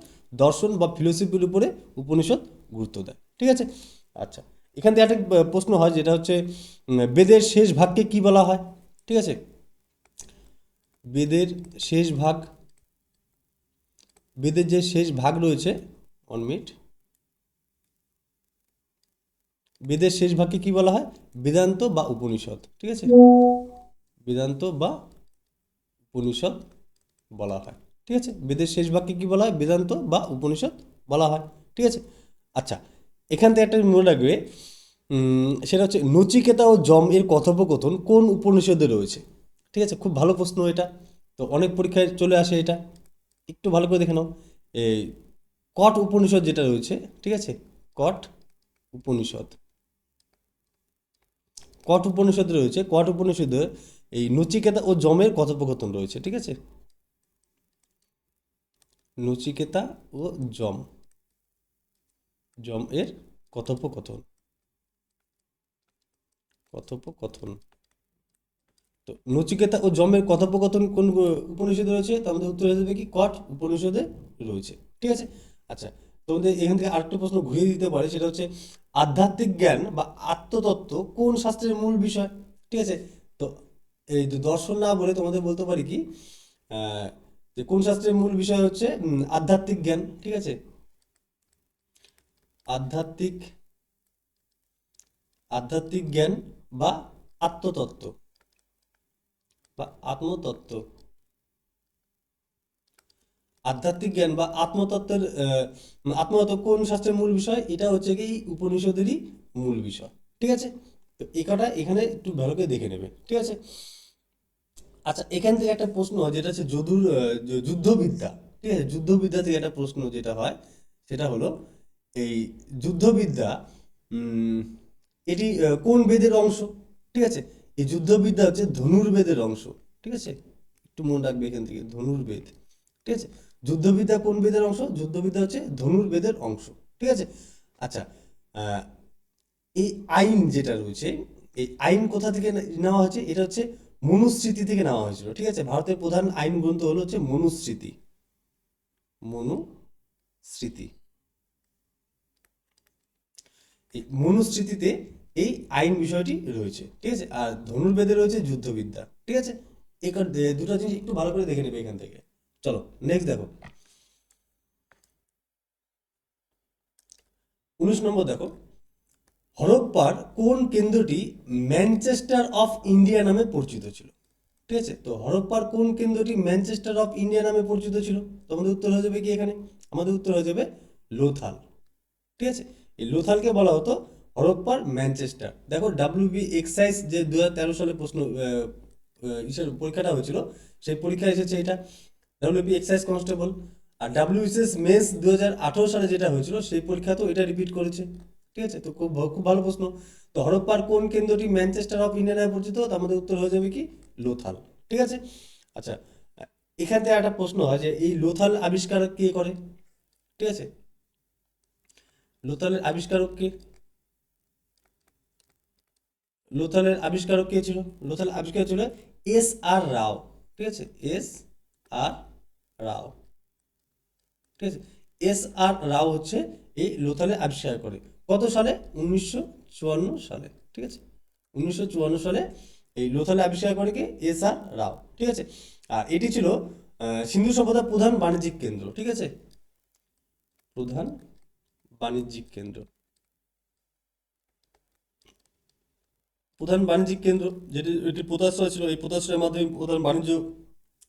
দর্শন বা ফিলোসফির উপরে উপনিষদ গুরুত্ব দেয়। ঠিক আছে, আচ্ছা, এখান থেকে একটা প্রশ্ন হয়, যেটা হচ্ছে বেদের শেষ ভাগকে কি বলা হয়? ঠিক আছে, বেদের শেষ ভাগ, বেদের যে শেষ ভাগ রয়েছে, 1 মিনিট, বেদের শেষ ভাগকে কি বলা হয়? বেদান্ত বা উপনিষদ। ঠিক আছে, বেদান্ত বা উপনিষদ বলা হয়। ঠিক আছে, বেদের শেষ ভাগকে কি বলা হয়? বেদান্ত বা উপনিষদ বলা হয়। ঠিক আছে, আচ্ছা, এখান থেকে একটা মনে রাখবে, সেটা হচ্ছে নচিকেতা ও যম এর কথোপকথন কোন উপনিষদে রয়েছে? ঠিক আছে, খুব ভালো প্রশ্ন এটা, তো অনেক পরীক্ষায় চলে আসে এটা, একটু ভালো করে দেখে নাও। এই কট উপনিষদ যেটা রয়েছে, ঠিক আছে, কট উপনিষদ, কট উপনিষদে রয়েছে, কট উপনিষদে এই নচিকেতা ও যমের কথোপকথন রয়েছে। ঠিক আছে, নচিকেতা ও যম, যম এর কথোপকথন, কথোপকথন। তো নচিকেতা ও যমের কথোপকথন কোন উপনিষদে রয়েছে? তো আমাদের উত্তর হয়ে যাবে কি, কট উপনিষদে রয়েছে। ঠিক আছে, আচ্ছা, তোমাদের এখান থেকে আরেকটা প্রশ্ন ঘুরিয়ে দিতে পারে, সেটা হচ্ছে আধ্যাত্মিক জ্ঞান বা আত্মতত্ত্ব কোন শাস্ত্রের মূল বিষয়? ঠিক আছে, তো এই যে দর্শন না বলে তোমাদের বলতে পারি কি, আহ, যে কোন শাস্ত্রের মূল বিষয় হচ্ছে আধ্যাত্মিক জ্ঞান, ঠিক আছে, আধ্যাত্মিক আধ্যাত্মিক জ্ঞান বা আত্মতত্ত্ব বা আত্মতত্ত্ব। আধ্যাত্মিক জ্ঞান বা আত্মতত্ত্বের আত্মতত্ত্ব কোন শাস্ত্রের মূল বিষয়? এটা হচ্ছে কি উপনিষদেরই মূল বিষয়, ঠিক আছে। তো এই কটা এখানে একটু ভালো করে দেখে নেবে, ঠিক আছে। আচ্ছা, এখান থেকে একটা প্রশ্ন হয় যেটা হচ্ছে যুদ্ধবিদ্যা, ঠিক আছে, যুদ্ধবিদ্যা থেকে একটা প্রশ্ন যেটা হয় সেটা হলো এই যুদ্ধবিদ্যা উম, এটি কোন বেদের অংশ? ঠিক আছে, এই যুদ্ধবিদ্যা হচ্ছে ধনুর্বেদের অংশ, ঠিক আছে, একটু মনে রাখবে এখান থেকে ধনুর্বেদ, ঠিক আছে। যুদ্ধবিদ্যা কোন বেদের অংশ? যুদ্ধবিদ্যা হচ্ছে ধনুর্বেদের অংশ, ঠিক আছে। আচ্ছা, আহ, এই আইন যেটা রয়েছে, এই আইন কোথা থেকে নেওয়া হয়েছে? এটা হচ্ছে মনুস্মৃতি থেকে নেওয়া হয়েছিল, ঠিক আছে। ভারতের প্রধান আইন গ্রন্থ হলো হচ্ছে মনুস্মৃতি, মনুস্মৃতি। এই মনুস্মৃতিতে এই আইন বিষয়টি রয়েছে, ঠিক আছে। আর ধনুর্বেদে রয়েছে যুদ্ধবিদ্যা, ঠিক আছে। এই দুটো জিনিস একটু ভালো করে দেখে নেবে এখান থেকে। চলো নেক্সট দেখো, 19 নম্বর দেখো, হরপ্পার কোন কেন্দ্রটি ম্যানচেস্টার অফ ইন্ডিয়া নামে পরিচিত ছিল? ঠিক আছে, তো হরপ্পার কোন কেন্দ্রটি ম্যানচেস্টার অফ ইন্ডিয়া নামে পরিচিত ছিল? তো আমাদের উত্তর হয়ে যাবে কি এখানে? আমাদের উত্তর হয়ে যাবে লোথাল, ঠিক আছে। এই লোথালকে বলা হতো হরপ্পার ম্যানচেস্টার। দেখো ডাব্লিউবি এক্সাইজ যে 2013 সালে প্রশ্ন ইসের পরীক্ষাটা হয়েছিল, সেই পরীক্ষায় এসেছে এটা ডাব্লিউবি এক্সাইজ কনস্টেবল। আর ডাব্লিউবিসিএস মেন্স 2018 সালে যেটা হয়েছিল সেই পরীক্ষাতেও এটা রিপিট করেছে, ঠিক আছে। তো খুব ভালো প্রশ্ন। তো হরপ্পার কোন কেন্দ্রটি ম্যানচেস্টার অফ ইন্ডিয়া নামে পরিচিত? তো আমাদের উত্তর হয়ে যাবে কি লোথাল, ঠিক আছে। আচ্ছা, এখান থেকে একটা প্রশ্ন হয় যে এই লোথাল আবিষ্কার কে করে? ঠিক আছে, লোথালের আবিষ্কারক কে? লোথালের আবিষ্কারক কে ছিল? লোথাল আবিষ্কার ছিল এস আর রাও, ঠিক আছে, এস আর রাও, ঠিক আছে। এস আর রাও হচ্ছে এই লোথালের আবিষ্কার করে কত সালে? 1954 সালে, ঠিক আছে। 1954 সালে এই লোথালের আবিষ্কার করে কে? এস আর রাও, ঠিক আছে। আর এটি ছিল সিন্ধু সভ্যতার প্রধান বাণিজ্যিক কেন্দ্র, ঠিক আছে, প্রধান বাণিজ্যিক কেন্দ্র, প্রধান বাণিজ্যিক কেন্দ্র, যেটি এটি পোতাশ্রয় ছিল। এই পোতাশ্রয়ের মাধ্যমে প্রধান বাণিজ্য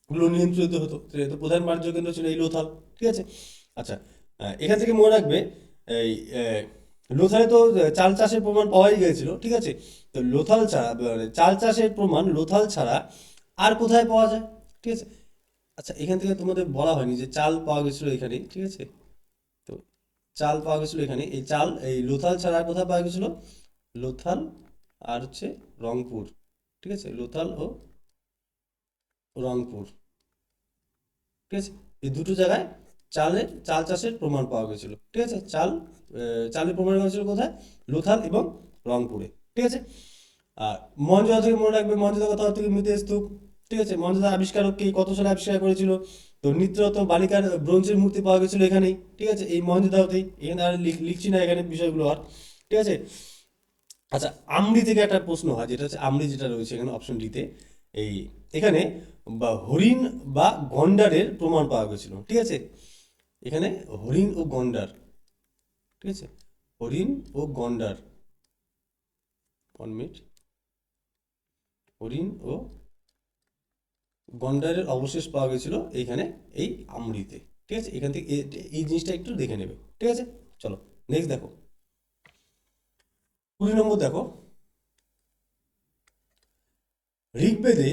গুলো নিয়ন্ত্রিত হতো। তো প্রধান বাণিজ্য কেন্দ্র ছিল এই লোথাল, ঠিক আছে। আচ্ছা, এখান থেকে মনে রাখবে এই লোথালে তো চাল চাষের প্রমাণ পাওয়াই গিয়েছিল, ঠিক আছে। তো লোথাল ছাড়া মানে চাল চাষের প্রমাণ লোথাল ছাড়া আর কোথায় পাওয়া যায়? ঠিক আছে। আচ্ছা, এখান থেকে তোমাদের বলা হয়নি যে চাল পাওয়া গেছিল এখানে, ঠিক আছে। তো চাল পাওয়া গেছিল এখানে, এই চাল এই লোথাল ছাড়া আর কোথায় পাওয়া গেছিল? লোথাল আর হচ্ছে রংপুর, ঠিক আছে, লোথাল ও রংপুর, ঠিক আছে। এই দুটো জায়গায় চাল চাষের প্রমাণ পাওয়া গেছিল, ঠিক আছে। চালের প্রমাণ পাওয়া গেছিল কোথায়? লোথাল এবং রংপুরে, ঠিক আছে। আর মহেঞ্জোদারো থেকে মনে রাখবে, মহেঞ্জোদারো কথা থেকে মৃৎস্তূপ, ঠিক আছে। মহেঞ্জোদারো আবিষ্কারক কে? কত সালে আবিষ্কার করেছিল? তো নৃত্যরত বালিকার ব্রোঞ্জের মূর্তি পাওয়া গেছিল এখানেই, ঠিক আছে, এই মহেঞ্জোদারোতেই। এখানে আর লিখছি না এখানে বিষয়গুলো আর, ঠিক আছে। আচ্ছা, আমরি থেকে একটা প্রশ্ন হয় যেটা হচ্ছে আমরি যেটা রয়েছে এখানে অপশন ডিতে, এই এখানে বা হরিণ বা গন্ডারের প্রমাণ পাওয়া গেছিল, ঠিক আছে। এখানে হরিণ ও গন্ডার, ঠিক আছে, হরিণ ও গন্ডার, 1 মিনিট, হরিণ ও গন্ডারের অবশেষ পাওয়া গেছিল এইখানে এই আমরিতে, ঠিক আছে। এখান থেকে এই জিনিসটা একটু দেখে নেবে, ঠিক আছে। চলো নেক্সট দেখো, 20 নম্বর দেখো, ঋগ্বেদে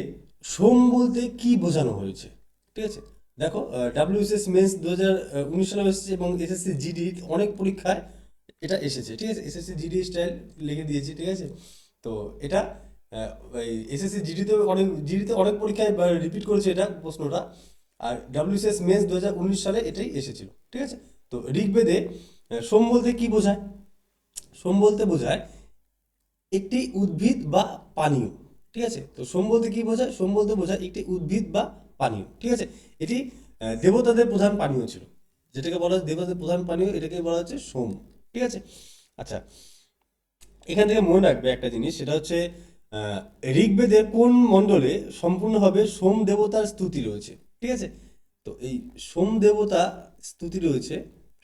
সোম বলতে কি বোঝানো হয়েছে? ঠিক আছে, দেখো ডাব্লিউএসএস মেন্স 2019 সালে এসেছে এবং এসএসসি জিডি অনেক পরীক্ষায় এটা এসেছে, ঠিক আছে। এসএসসি জিডি স্টাইল লিখে দিয়েছি, ঠিক আছে। তো এটা এই এসএসসি জিডিতে অনেক পরীক্ষায় রিপিট করেছে এটা প্রশ্নটা। আর ডাব্লিউএসএস মেন্স 2019 সালে এটাই এসেছিল, ঠিক আছে। তো ঋগ্বেদে সোম বলতে কি বোঝায়? সোম বলতে বোঝায় একটি উদ্ভিদ বা পানীয়, ঠিক আছে। তো সোম বলতে কি বোঝায়? সোম বলতে বোঝায় একটি উদ্ভিদ বা পানীয়, ঠিক আছে। এটি দেবতাদের প্রধান পানীয় ছিল, যেটাকে বলা হয় দেবতাদের প্রধান পানীয়, এটাকে বলা হচ্ছে সোম, ঠিক আছে। আচ্ছা, এখান থেকে মনে রাখবে একটা জিনিস, সেটা হচ্ছে আহ, ঋগ্বেদের কোন মণ্ডলে সম্পূর্ণভাবে সোম দেবতার স্তুতি রয়েছে? ঠিক আছে, তো তো এই সোম দেবতা স্তুতি রয়েছে,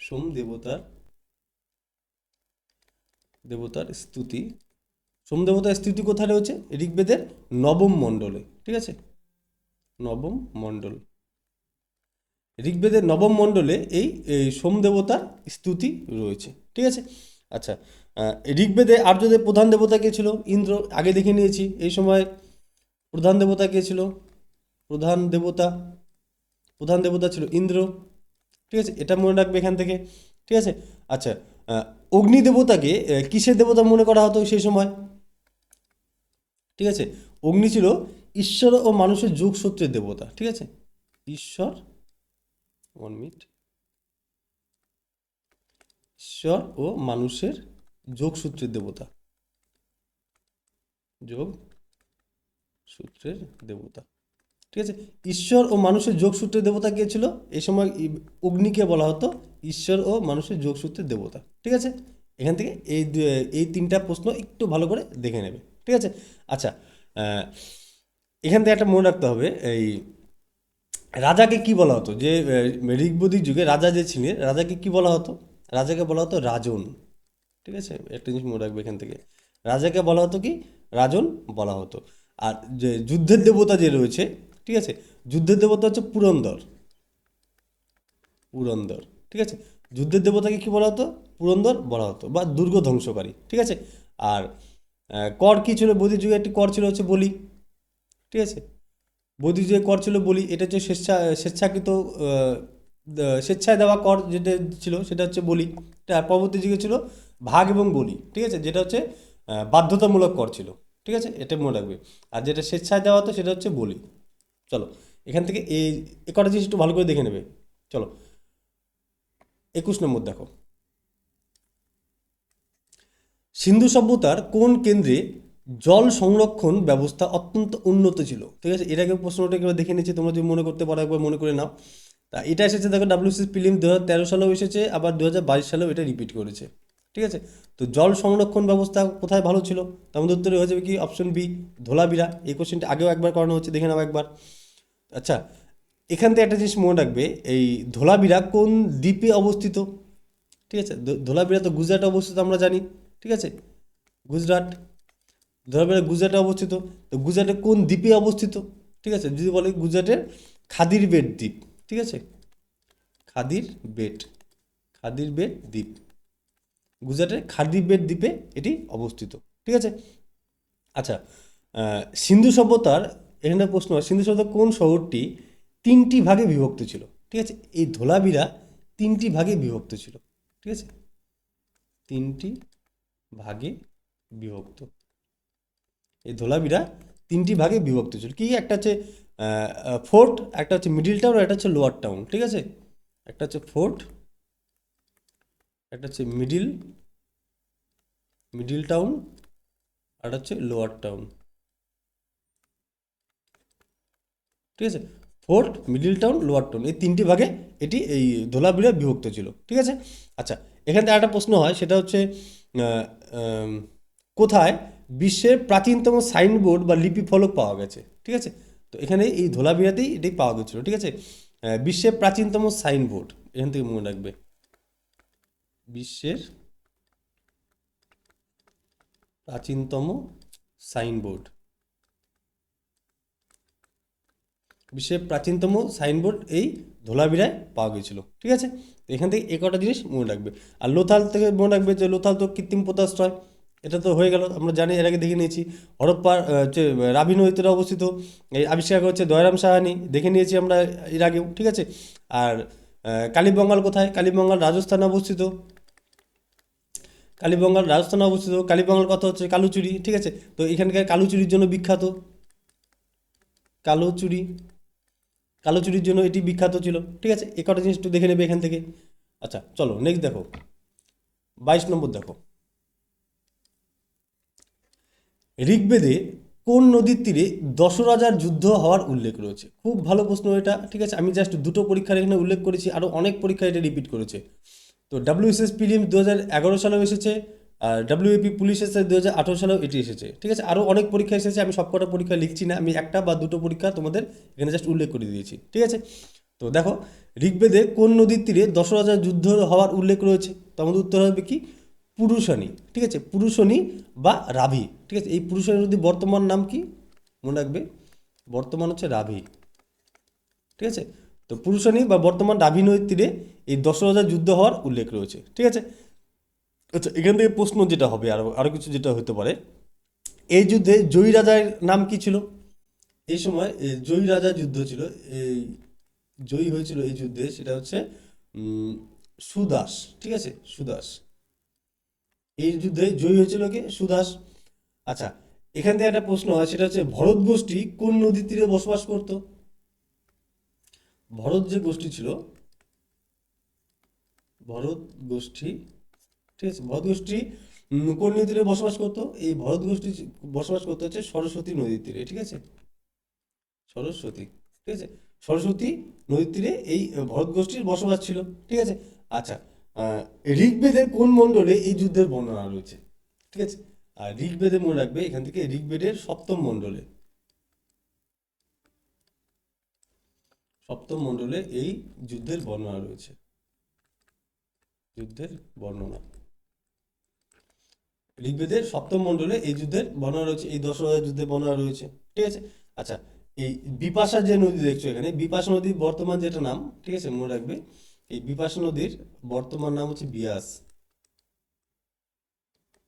সোম দেবতার স্তুতি, সোম দেবতার স্তুতি কোথায় রয়েছে? ঋগ্বেদের নবম মণ্ডলে, ঠিক আছে, নবম মণ্ডল, ঋগ্বেদের নবম মণ্ডলে এই সোম দেবতার স্তুতি রয়েছে, ঠিক আছে। আচ্ছা, ঋগ্বেদে আর্যদের প্রধান দেবতা কে ছিল? ইন্দ্র, আগে দেখে নিয়েছি। এই সময় প্রধান দেবতা কে ছিল? প্রধান দেবতা ছিল ইন্দ্র, ঠিক আছে, এটা মনে রাখবে এখান থেকে, ঠিক আছে। আচ্ছা, অগ্নি দেবতাকে কিসের দেবতা মনে করা হতো সেই সময়? ঠিক আছে, অগ্নি ছিল ঈশ্বর ও মানুষের যোগসূত্রের দেবতা, ঠিক আছে, ঈশ্বর, 1 মিনিট, ঈশ্বর ও মানুষের যোগসূত্রের দেবতা, যোগসূত্রের দেবতা, ঠিক আছে। ঈশ্বর ও মানুষের যোগসূত্রের দেবতা কে ছিল? এই সময় অগ্নিকে বলা হতো ঈশ্বর ও মানুষের যোগসূত্রের দেবতা, ঠিক আছে। এখান থেকে এই তিনটা প্রশ্ন একটু ভালো করে দেখে নেবে, ঠিক আছে। আচ্ছা, এখান থেকে একটা মনে রাখতে হবে, এই রাজাকে কি বলা হতো? যে ঋগ্বৈদিক যুগে রাজা যে ছিলেন, রাজাকে কি বলা হতো? রাজাকে বলা হতো রাজন, ঠিক আছে, একটা জিনিস মনে রাখবে এখান থেকে, রাজাকে বলা হতো কি? রাজন বলা হতো। আর যে যুদ্ধের দেবতা যে রয়েছে, ঠিক আছে, যুদ্ধের দেবতা হচ্ছে পুরন্দর, ঠিক আছে, যুদ্ধের দেবতাকে কি বলা হতো? পুরন্দর বলা হতো, বা দুর্গ ধ্বংসকারী, ঠিক আছে। আর কর কি ছিল? বৈদিক যুগে একটি কর ছিল হচ্ছে বলি, ঠিক আছে, বৈদিক যুগে কর ছিল বলি, এটা হচ্ছে স্বেচ্ছাকৃত, স্বেচ্ছায় দেওয়া কর যেটা ছিল সেটা হচ্ছে বলি। আর পরবর্তী যুগে ছিল ভাগ এবং বলি, ঠিক আছে, যেটা হচ্ছে বাধ্যতামূলক কর ছিল, ঠিক আছে, এটা মনে রাখবে। আর যেটা স্বেচ্ছায় দেওয়া হতো সেটা হচ্ছে বলি। চলো, এখান থেকে এই কটা জিনিস একটু ভালো করে দেখে নেবে। চলো, 21 নম্বর দেখো, সিন্ধু সভ্যতার কোন কেন্দ্রে জল সংরক্ষণ ব্যবস্থা অত্যন্ত উন্নত ছিল? ঠিক আছে, এর আগে প্রশ্নটা একবার দেখে নিচ্ছি, তোমরা যদি মনে করতে পারো একবার মনে করে নাও। তা এটা এসেছে দেখো ডাব্লিউসিএস প্রিলিম 2013 সালেও এসেছে, আবার 2022 সালেও এটা রিপিট করেছে, ঠিক আছে। তো জল সংরক্ষণ ব্যবস্থা কোথায় ভালো ছিল? তার মধ্যে উত্তরে হয়ে যাবে কি? Option B, Dholavira. এই কোশ্চেনটা আগেও একবার করানো হচ্ছে, দেখে নাও একবার। আচ্ছা, এখান থেকে একটা জিনিস মনে রাখবে, এই ধোলাবিরা কোন দ্বীপে অবস্থিত? ঠিক আছে, ধোলাবিরা তো গুজরাটে অবস্থিত আমরা জানি, ঠিক আছে, গুজরাট, ধোলাবিরা গুজরাটে অবস্থিত। তো গুজরাটের কোন দ্বীপে অবস্থিত? ঠিক আছে, যদি বলে গুজরাটের খাদির বেট দ্বীপ, ঠিক আছে, খাদির বেট, দ্বীপ, গুজরাটের খাদির বেট দ্বীপে এটি অবস্থিত, ঠিক আছে। আচ্ছা, সিন্ধু সভ্যতার, এখানে প্রশ্ন হয়, সিন্ধু সভ্যতার কোন শহরটি 3টি ভাগে বিভক্ত ছিল? ঠিক আছে, এই ধোলাবিরা 3টি ভাগে বিভক্ত ছিল, ঠিক আছে, 3টি ভাগে বিভক্ত, এই ধোলাবিরা 3টি ভাগে বিভক্ত ছিল। কি? একটা হচ্ছে ফোর্ট, একটা হচ্ছে মিডিল টাউন, একটা হচ্ছে লোয়ার টাউন, ঠিক আছে, একটা হচ্ছে ফোর্ট, একটা হচ্ছে মিডিল টাউন, আর হচ্ছে লোয়ার টাউন, ঠিক আছে, fort, middle town, lower town, এই 3টি ভাগে এটি এই ধোলাবিরা বিভক্ত ছিল, ঠিক আছে। আচ্ছা, এখান থেকে একটা প্রশ্ন হয়, সেটা হচ্ছে কোথায় বিশ্বের প্রাচীনতম সাইনবোর্ড বা লিপি ফলক পাওয়া গেছে? ঠিক আছে, তো এখানে এই ধোলাবিরাতেই এটি পাওয়া গেছিলো, ঠিক আছে। বিশ্বের প্রাচীনতম সাইনবোর্ড, এখান থেকে মনে রাখবে, বিশ্বের প্রাচীনতম সাইনবোর্ড, বিশ্বের প্রাচীনতম সাইনবোর্ড এই ধোলাবিরায় পাওয়া গেছিলো, ঠিক আছে। এখান থেকে কটা জিনিস মনে রাখবে। আর লোথাল থেকে মনে রাখবে যে লোথাল তো কৃত্রিম পোতাশ্রয়, এটা তো হয়ে গেল, আমরা জানি, এর আগে দেখে নিয়েছি। হরপ্পার হচ্ছে রাবি নদীতে অবস্থিত, এই আবিষ্কার হচ্ছে দয়রাম সাহানি, দেখে নিয়েছি আমরা এর আগেও, ঠিক আছে। আর কালীবঙ্গাল কোথায়? কালীবঙ্গাল রাজস্থানে অবস্থিত, কালীবঙ্গাল কথা হচ্ছে কালুচুরি, ঠিক আছে। তো এখানকার কালুচুরির জন্য বিখ্যাত, কালোচুরি, কালোচুরির জন্য এটি বিখ্যাত ছিল, ঠিক আছে। এ কটা জিনিস একটু দেখে নেবে এখান থেকে। আচ্ছা, চলো নেক্সট দেখো, 22 নম্বর দেখো, ঋগ্বেদে কোন নদীর তীরে দশরাজার যুদ্ধ হওয়ার উল্লেখ রয়েছে? খুব ভালো প্রশ্ন এটা, ঠিক আছে। আমি জাস্ট দুটো পরীক্ষার এখানে উল্লেখ করেছি, আরও অনেক পরীক্ষা এটা রিপিট করেছে। তো ডাব্লিউএসএস প্রিলিমস 2011 সালেও এসেছে, আর ডাব্লিউএপি পুলিশ এসেছে 2018 সালেও এটি এসেছে, ঠিক আছে। আরও অনেক পরীক্ষা এসেছে, আমি সবকটা পরীক্ষা লিখছি না, আমি একটা বা দুটো পরীক্ষা তোমাদের এখানে জাস্ট উল্লেখ করে দিয়েছি, ঠিক আছে। তো দেখো, ঋগ্বেদে কোন নদীর তীরে দশরাজার যুদ্ধ হওয়ার উল্লেখ রয়েছে? তো আমাদের উত্তর হবে কি? পুরুষানী। ঠিক আছে, পুরুষনী বা রাভি। ঠিক আছে, এই পুরুষানী নদীর বর্তমান নাম কি? মনে রাখবে, বর্তমান হচ্ছে রাভি। ঠিক আছে, তো পুরুষানী বা বর্তমান রাভি নদীর তীরে এই দশরাজার যুদ্ধ হওয়ার উল্লেখ রয়েছে। ঠিক আছে। আচ্ছা, এখান থেকে প্রশ্ন যেটা হবে, আরো কিছু যেটা হতে পারে, এই যুদ্ধে জয়ী রাজার নাম কি ছিল? এই সময় জয়ী রাজার যুদ্ধ ছিল, এই জয়ী হয়েছিল এই যুদ্ধে, সেটা হচ্ছে উম, সুদাস। ঠিক আছে, সুদাস। এই যুদ্ধে জয়ী হয়েছিল কে? সুদাস। আচ্ছা, এখান থেকে একটা প্রশ্ন হয়, সেটা হচ্ছে ভরত গোষ্ঠী কোন নদীর তীরে বসবাস করত? ভরত যে গোষ্ঠী ছিল, ভরত গোষ্ঠী, ঠিক আছে, ভরত গোষ্ঠী কোন নদীর তীরে বসবাস করতো? এই ভরত গোষ্ঠী বসবাস করতে হচ্ছে সরস্বতী নদীর তীরে। ঠিক আছে, সরস্বতী। ঠিক আছে, সরস্বতী নদীর তীরে এই ভরত গোষ্ঠীর বসবাস ছিল। ঠিক আছে। আচ্ছা, আহ, ঋগ্বেদের কোন মণ্ডলে এই যুদ্ধের বর্ণনা রয়েছে? ঠিক আছে, আর ঋগ্বেদে মনে রাখবে, এখান থেকে ঋগ্বেদের সপ্তম মণ্ডলে, সপ্তম মণ্ডলে এই যুদ্ধের বর্ণনা রয়েছে। যুদ্ধের বর্ণনা ঋগ্বেদের সপ্তম মণ্ডলে এই যুদ্ধের বর্ণনা রয়েছে, এই দশরথের যুদ্ধের বর্ণনা রয়েছে। ঠিক আছে। আচ্ছা, এই বিপাশা যে নদী দেখছো এখানে, বিপাশা নদীর বর্তমান যেটা নাম, ঠিক আছে, মনে রাখবে, এই বিপাশা নদীর বর্তমান নাম হচ্ছে বিয়াস।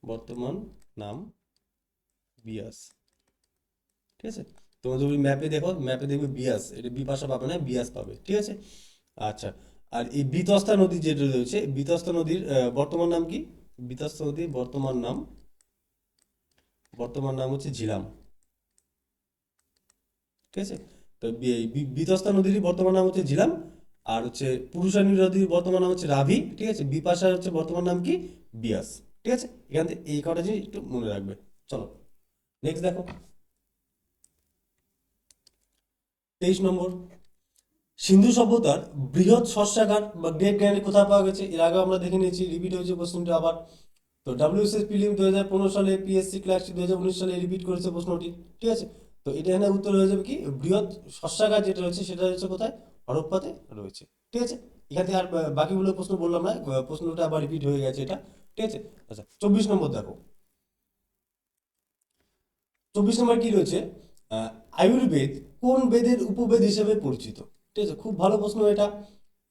বর্তমান নাম বিয়াস। ঠিক আছে, তোমরা যদি ম্যাপে দেখো, ম্যাপে দেখবে বিয়াস, এটা বিপাশা পাবে না, বিয়াস পাবে। ঠিক আছে। আচ্ছা, আর এই বিতস্তা নদী যেটা রয়েছে, বিতস্তা নদীর বর্তমান নাম কি? বিতস্তা নদীর বর্তমান নাম হচ্ছে ঝিলাম। ঠিক আছে, তো বিতস্তা নদীর বর্তমান নাম হচ্ছে ঝিলাম, আর হচ্ছে পুরুষানী নদীর বর্তমান নাম হচ্ছে রাভি। ঠিক আছে, বিপাশার হচ্ছে বর্তমান নাম কি? বিয়াস। ঠিক আছে, এখান থেকে এই কটা জিনিস একটু মনে রাখবে। চলো নেক্সট দেখো, 23 নম্বর, সিন্ধু সভ্যতার বৃহৎ শস্যাগার বা গ্রেট গ্র্যান্ড কোথায় পাওয়া গেছে? এর আগে আমরা দেখে নিয়েছি, রিপিট হয়েছে প্রশ্নটি আবার। তো ডাব্লিউএসএস প্রিলিম 2015 সালে, পিএসসি ক্লার্কশিপ 2019 সালে রিপিট করেছে প্রশ্নটি। ঠিক আছে, তো এটা এখানে উত্তর হয়ে যাবে কি? বৃহৎ শস্যাগার যেটা রয়েছে সেটা হচ্ছে কোথায়? হরপ্পাতে রয়েছে। ঠিক আছে, এখান থেকে আর বাকিগুলো প্রশ্ন বললাম না, প্রশ্নটা আবার রিপিট হয়ে গেছে এটা। ঠিক আছে। আচ্ছা, 24 নম্বর দেখো, 24 নম্বর কি রয়েছে? আহ, আয়ুর্বেদ কোন বেদের উপবেদ হিসেবে পরিচিত? ঠিক আছে, খুব ভালো প্রশ্ন এটা।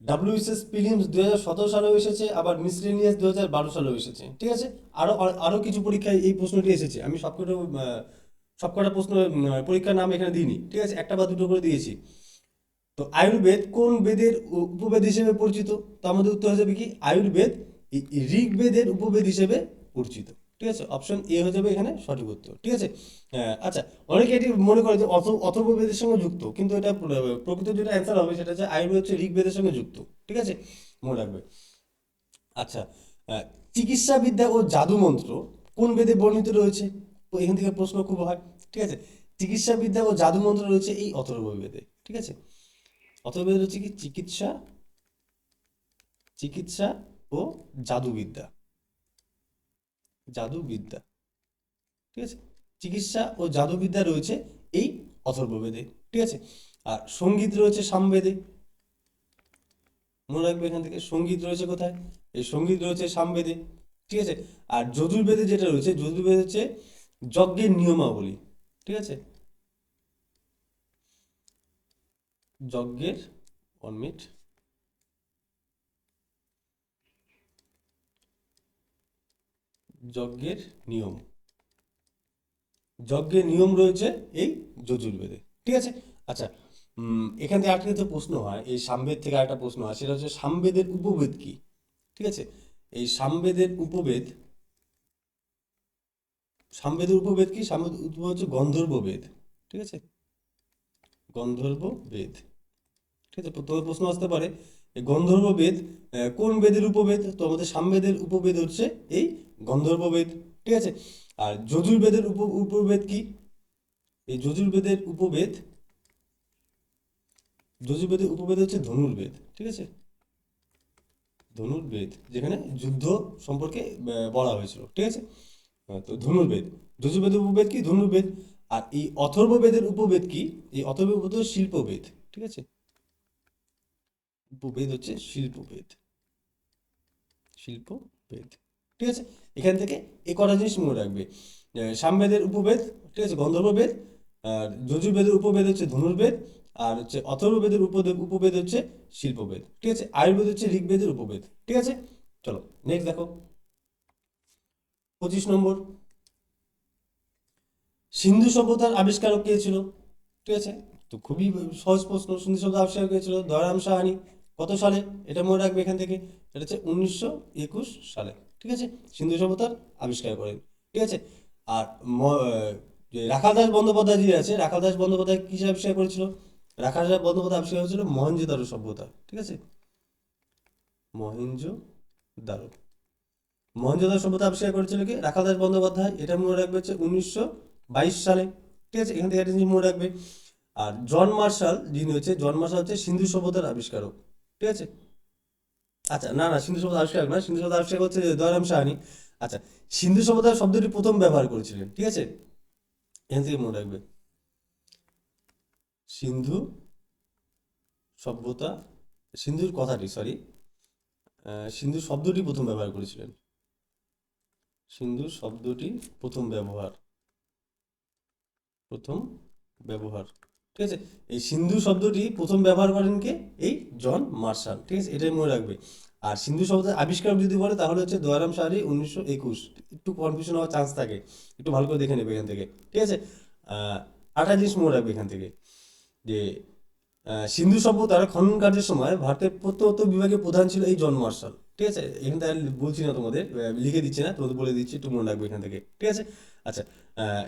ডাব্লিউএসএস প্রিলিমস 2017 সালেও এসেছে, আবার মিসলেনিয়াস 2012 সালেও এসেছে। ঠিক আছে, আরো কিছু পরীক্ষায় এই প্রশ্নটি এসেছে। আমি সবকটা প্রশ্ন পরীক্ষার নাম এখানে দিইনি। ঠিক আছে, একটা বা দুটো করে দিয়েছি। তো আয়ুর্বেদ কোন বেদের উপবেদ হিসেবে পরিচিত? তো আমাদের উত্তর হয়ে যাবে কি? আয়ুর্বেদ ঋগ্বেদের উপবেদ হিসেবে পরিচিত। ঠিক আছে, অপশন এ হয়ে যাবে এখানে সঠিক উত্তর। ঠিক আছে। আচ্ছা, অনেকে এটি মনে করে যে অথর্ববেদের সঙ্গে যুক্ত, কিন্তু এটা প্রকৃত যেটা অ্যান্সার হবে সেটা হচ্ছে আয়ুর্বেদ হচ্ছে ঋগ্বেদের সঙ্গে যুক্ত। ঠিক আছে, মনে রাখবে। আচ্ছা, আহ, চিকিৎসা বিদ্যা ও জাদু মন্ত্র কোন বেদে বর্ণিত রয়েছে? তো এখান থেকে প্রশ্ন খুব হয়। ঠিক আছে, চিকিৎসা বিদ্যা ও জাদু মন্ত্র রয়েছে এই অথর্ববেদে। ঠিক আছে, অথর্ববেদ হচ্ছে কি? চিকিৎসা, চিকিৎসা ও জাদুবিদ্যা, জাদুবিদ্যা। ঠিক আছে, চিকিৎসা ও জাদুবিদ্যা রয়েছে এই অথর্ববেদে। ঠিক আছে, আর সঙ্গীত রয়েছে সামবেদে। মনে রাখবে এখান থেকে, সঙ্গীত রয়েছে কোথায়? এই সঙ্গীত রয়েছে সামবেদে। ঠিক আছে, আর যজুর্বেদে যেটা রয়েছে, যজুর্বেদ হচ্ছে যজ্ঞের নিয়মাবলী। ঠিক আছে, যজ্ঞের, 1 মিনিট, যজ্ঞের নিয়ম, যজ্ঞের নিয়ম রয়েছে এই যজুর্বেদে। ঠিক আছে। আচ্ছা, এখান থেকে আরেকটা তো প্রশ্ন হয়, এই সামবেদ থেকে আরেকটা প্রশ্ন হয়, সেটা হচ্ছে সামবেদের উপবেদ কি? ঠিক আছে, এই সামবেদের উপবেদ, সামবেদের উপবেদ কি? সামবেদের উপবেদ হচ্ছে গন্ধর্ব বেদ। ঠিক আছে, গন্ধর্ব বেদ। ঠিক আছে, তো প্রশ্ন আসতে পারে, এই গন্ধর্ব বেদ কোন বেদের উপবেদ? তো আমাদের সামবেদের উপবেদ হচ্ছে এই গন্ধর্ব বেদ। ঠিক আছে, আর যজুর্বেদের উপবেদ কি? এই যজুর্বেদের উপবেদ, যজুর্বেদের উপবেদ হচ্ছে ধনুর্বেদ। ঠিক আছে, ধনুর্বেদ, যেখানে যুদ্ধ সম্পর্কে বলা হয়েছিল। ঠিক আছে, তো ধনুর্বেদ, যজুর্বেদের উপবেদ কি? ধনুর্বেদ। আর এই অথর্ববেদের উপবেদ কি? এই অথর্ববেদ হচ্ছে শিল্পবেদ। ঠিক আছে, উপবেদ হচ্ছে শিল্পবেদ, শিল্পবেদ, ঠিক আছে। এখান থেকে এই কটা জিনিস মনে রাখবে। সামবেদের উপবেদ, ঠিক আছে, গন্ধর্ববেদ। আর যজুর্বেদের উপবেদ হচ্ছে ধনুর্বেদ। আর হচ্ছে অথর্ববেদের উপবেদ হচ্ছে শিল্পবেদ, ঠিক আছে। আয়ুর্বেদ হচ্ছে ঋগ্বেদের উপবেদ, ঠিক আছে। চলো নেক্সট দেখো 25 নম্বর, সিন্ধু সভ্যতার আবিষ্কারক কে ছিল? ঠিক আছে, তো খুবই সহজ প্রশ্ন। সিন্ধু সভ্যতা আবিষ্কার কে ছিল? দয়ারাম সাহানি। কত সালে? এটা মনে রাখবে এখান থেকে, এটা হচ্ছে 1921 সালে, ঠিক আছে। সিন্ধু সভ্যতার আবিষ্কার করেন, ঠিক আছে। আর যে রাখাল দাস বন্দ্যোপাধ্যায় যে আছে, রাখাল দাস বন্দ্যোপাধ্যায় কিসে আবিষ্কার করেছিল? রাখাল দাস বন্দ্যোপাধ্যায় আবিষ্কার করেছিল মহেঞ্জোদারো সভ্যতা, ঠিক আছে, মহেঞ্জোদারো। মহেঞ্জোদারো সভ্যতা আবিষ্কার করেছিল কি? রাখাল দাস বন্দ্যোপাধ্যায়। এটা মনে রাখবে হচ্ছে 1922 সালে, ঠিক আছে। এখান থেকে একটা জিনিস মনে রাখবে। আর জন মার্শাল যিনি হচ্ছে, জন মার্শাল হচ্ছে সিন্ধু সভ্যতার আবিষ্কারক, ঠিক আছে। আচ্ছা, না না, সিন্ধু সভ্যতা আবিষ্কারক না, সিন্ধু সভ্যতা আবিষ্কার হচ্ছে দয়ারাম সাহানি। আচ্ছা, সিন্ধু সভ্যতা শব্দটি প্রথম ব্যবহার করেছিলেন, ঠিক আছে। এখান থেকে মনে রাখবে, সিন্ধু সভ্যতা, সিন্ধুর কথাটি, সরি, সিন্ধু শব্দটি প্রথম ব্যবহার করেছিলেন, সিন্ধু শব্দটি প্রথম ব্যবহার, প্রথম ব্যবহার, ঠিক আছে। এই সিন্ধু শব্দটি প্রথম ব্যবহার করেন কে? এই জন মার্শাল, ঠিক আছে, এটাই মনে রাখবে। আর সিন্ধু শব্দের আবিষ্কারক যদি বলে তাহলে হচ্ছে দয়ারাম সাহানি 1921। একটু কনফিউশন হওয়ার চান্স থাকে, একটু ভালো করে দেখে নেবে এখান থেকে, ঠিক আছে। আরেকটা জিনিস মনে রাখবে এখান থেকে, যে সিন্ধু সভ্যতার খনন কার্যের সময় ভারতের প্রত্নতত্ত্ব বিভাগের প্রধান ছিল এই জন মার্শাল, ঠিক আছে। এখান থেকে আর বলছি না তোমাদের, লিখে দিচ্ছি না, তোমাদের বলে দিচ্ছি, একটু মনে রাখবে এখান থেকে, ঠিক আছে। আচ্ছা, আহ,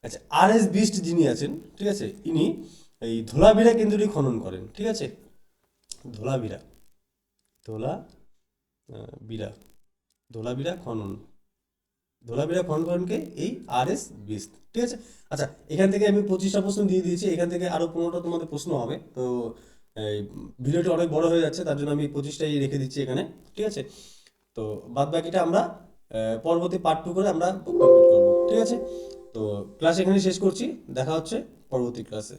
আচ্ছা, আর এস বিস্ট যিনি আছেন, ঠিক আছে, ইনি এই ধোলাভিরা কেন্দ্রটি খনন করেন, ঠিক আছে। ধোলাভিরা, ধোলা বিরা, ধোলাভিরা খনন, ধোলাভিরা খনন করেন কে? এই আর এস বিস্ট, ঠিক আছে। আচ্ছা, এখান থেকে আমি 25টা প্রশ্ন দিয়ে দিয়েছি, এখান থেকে আরো 15টা তোমাদের প্রশ্ন হবে। তো এই ভিডিওটি অনেক বড় হয়ে যাচ্ছে, তার জন্য আমি 25টাই রেখে দিচ্ছি এখানে, ঠিক আছে। তো বাদ বাকিটা আমরা পরবর্তী পার্ট 2 করে আমরা কমপ্লিট করবো, ঠিক আছে। তো ক্লাস এখানে শেষ করছি, দেখা হচ্ছে পরবর্তী ক্লাসে।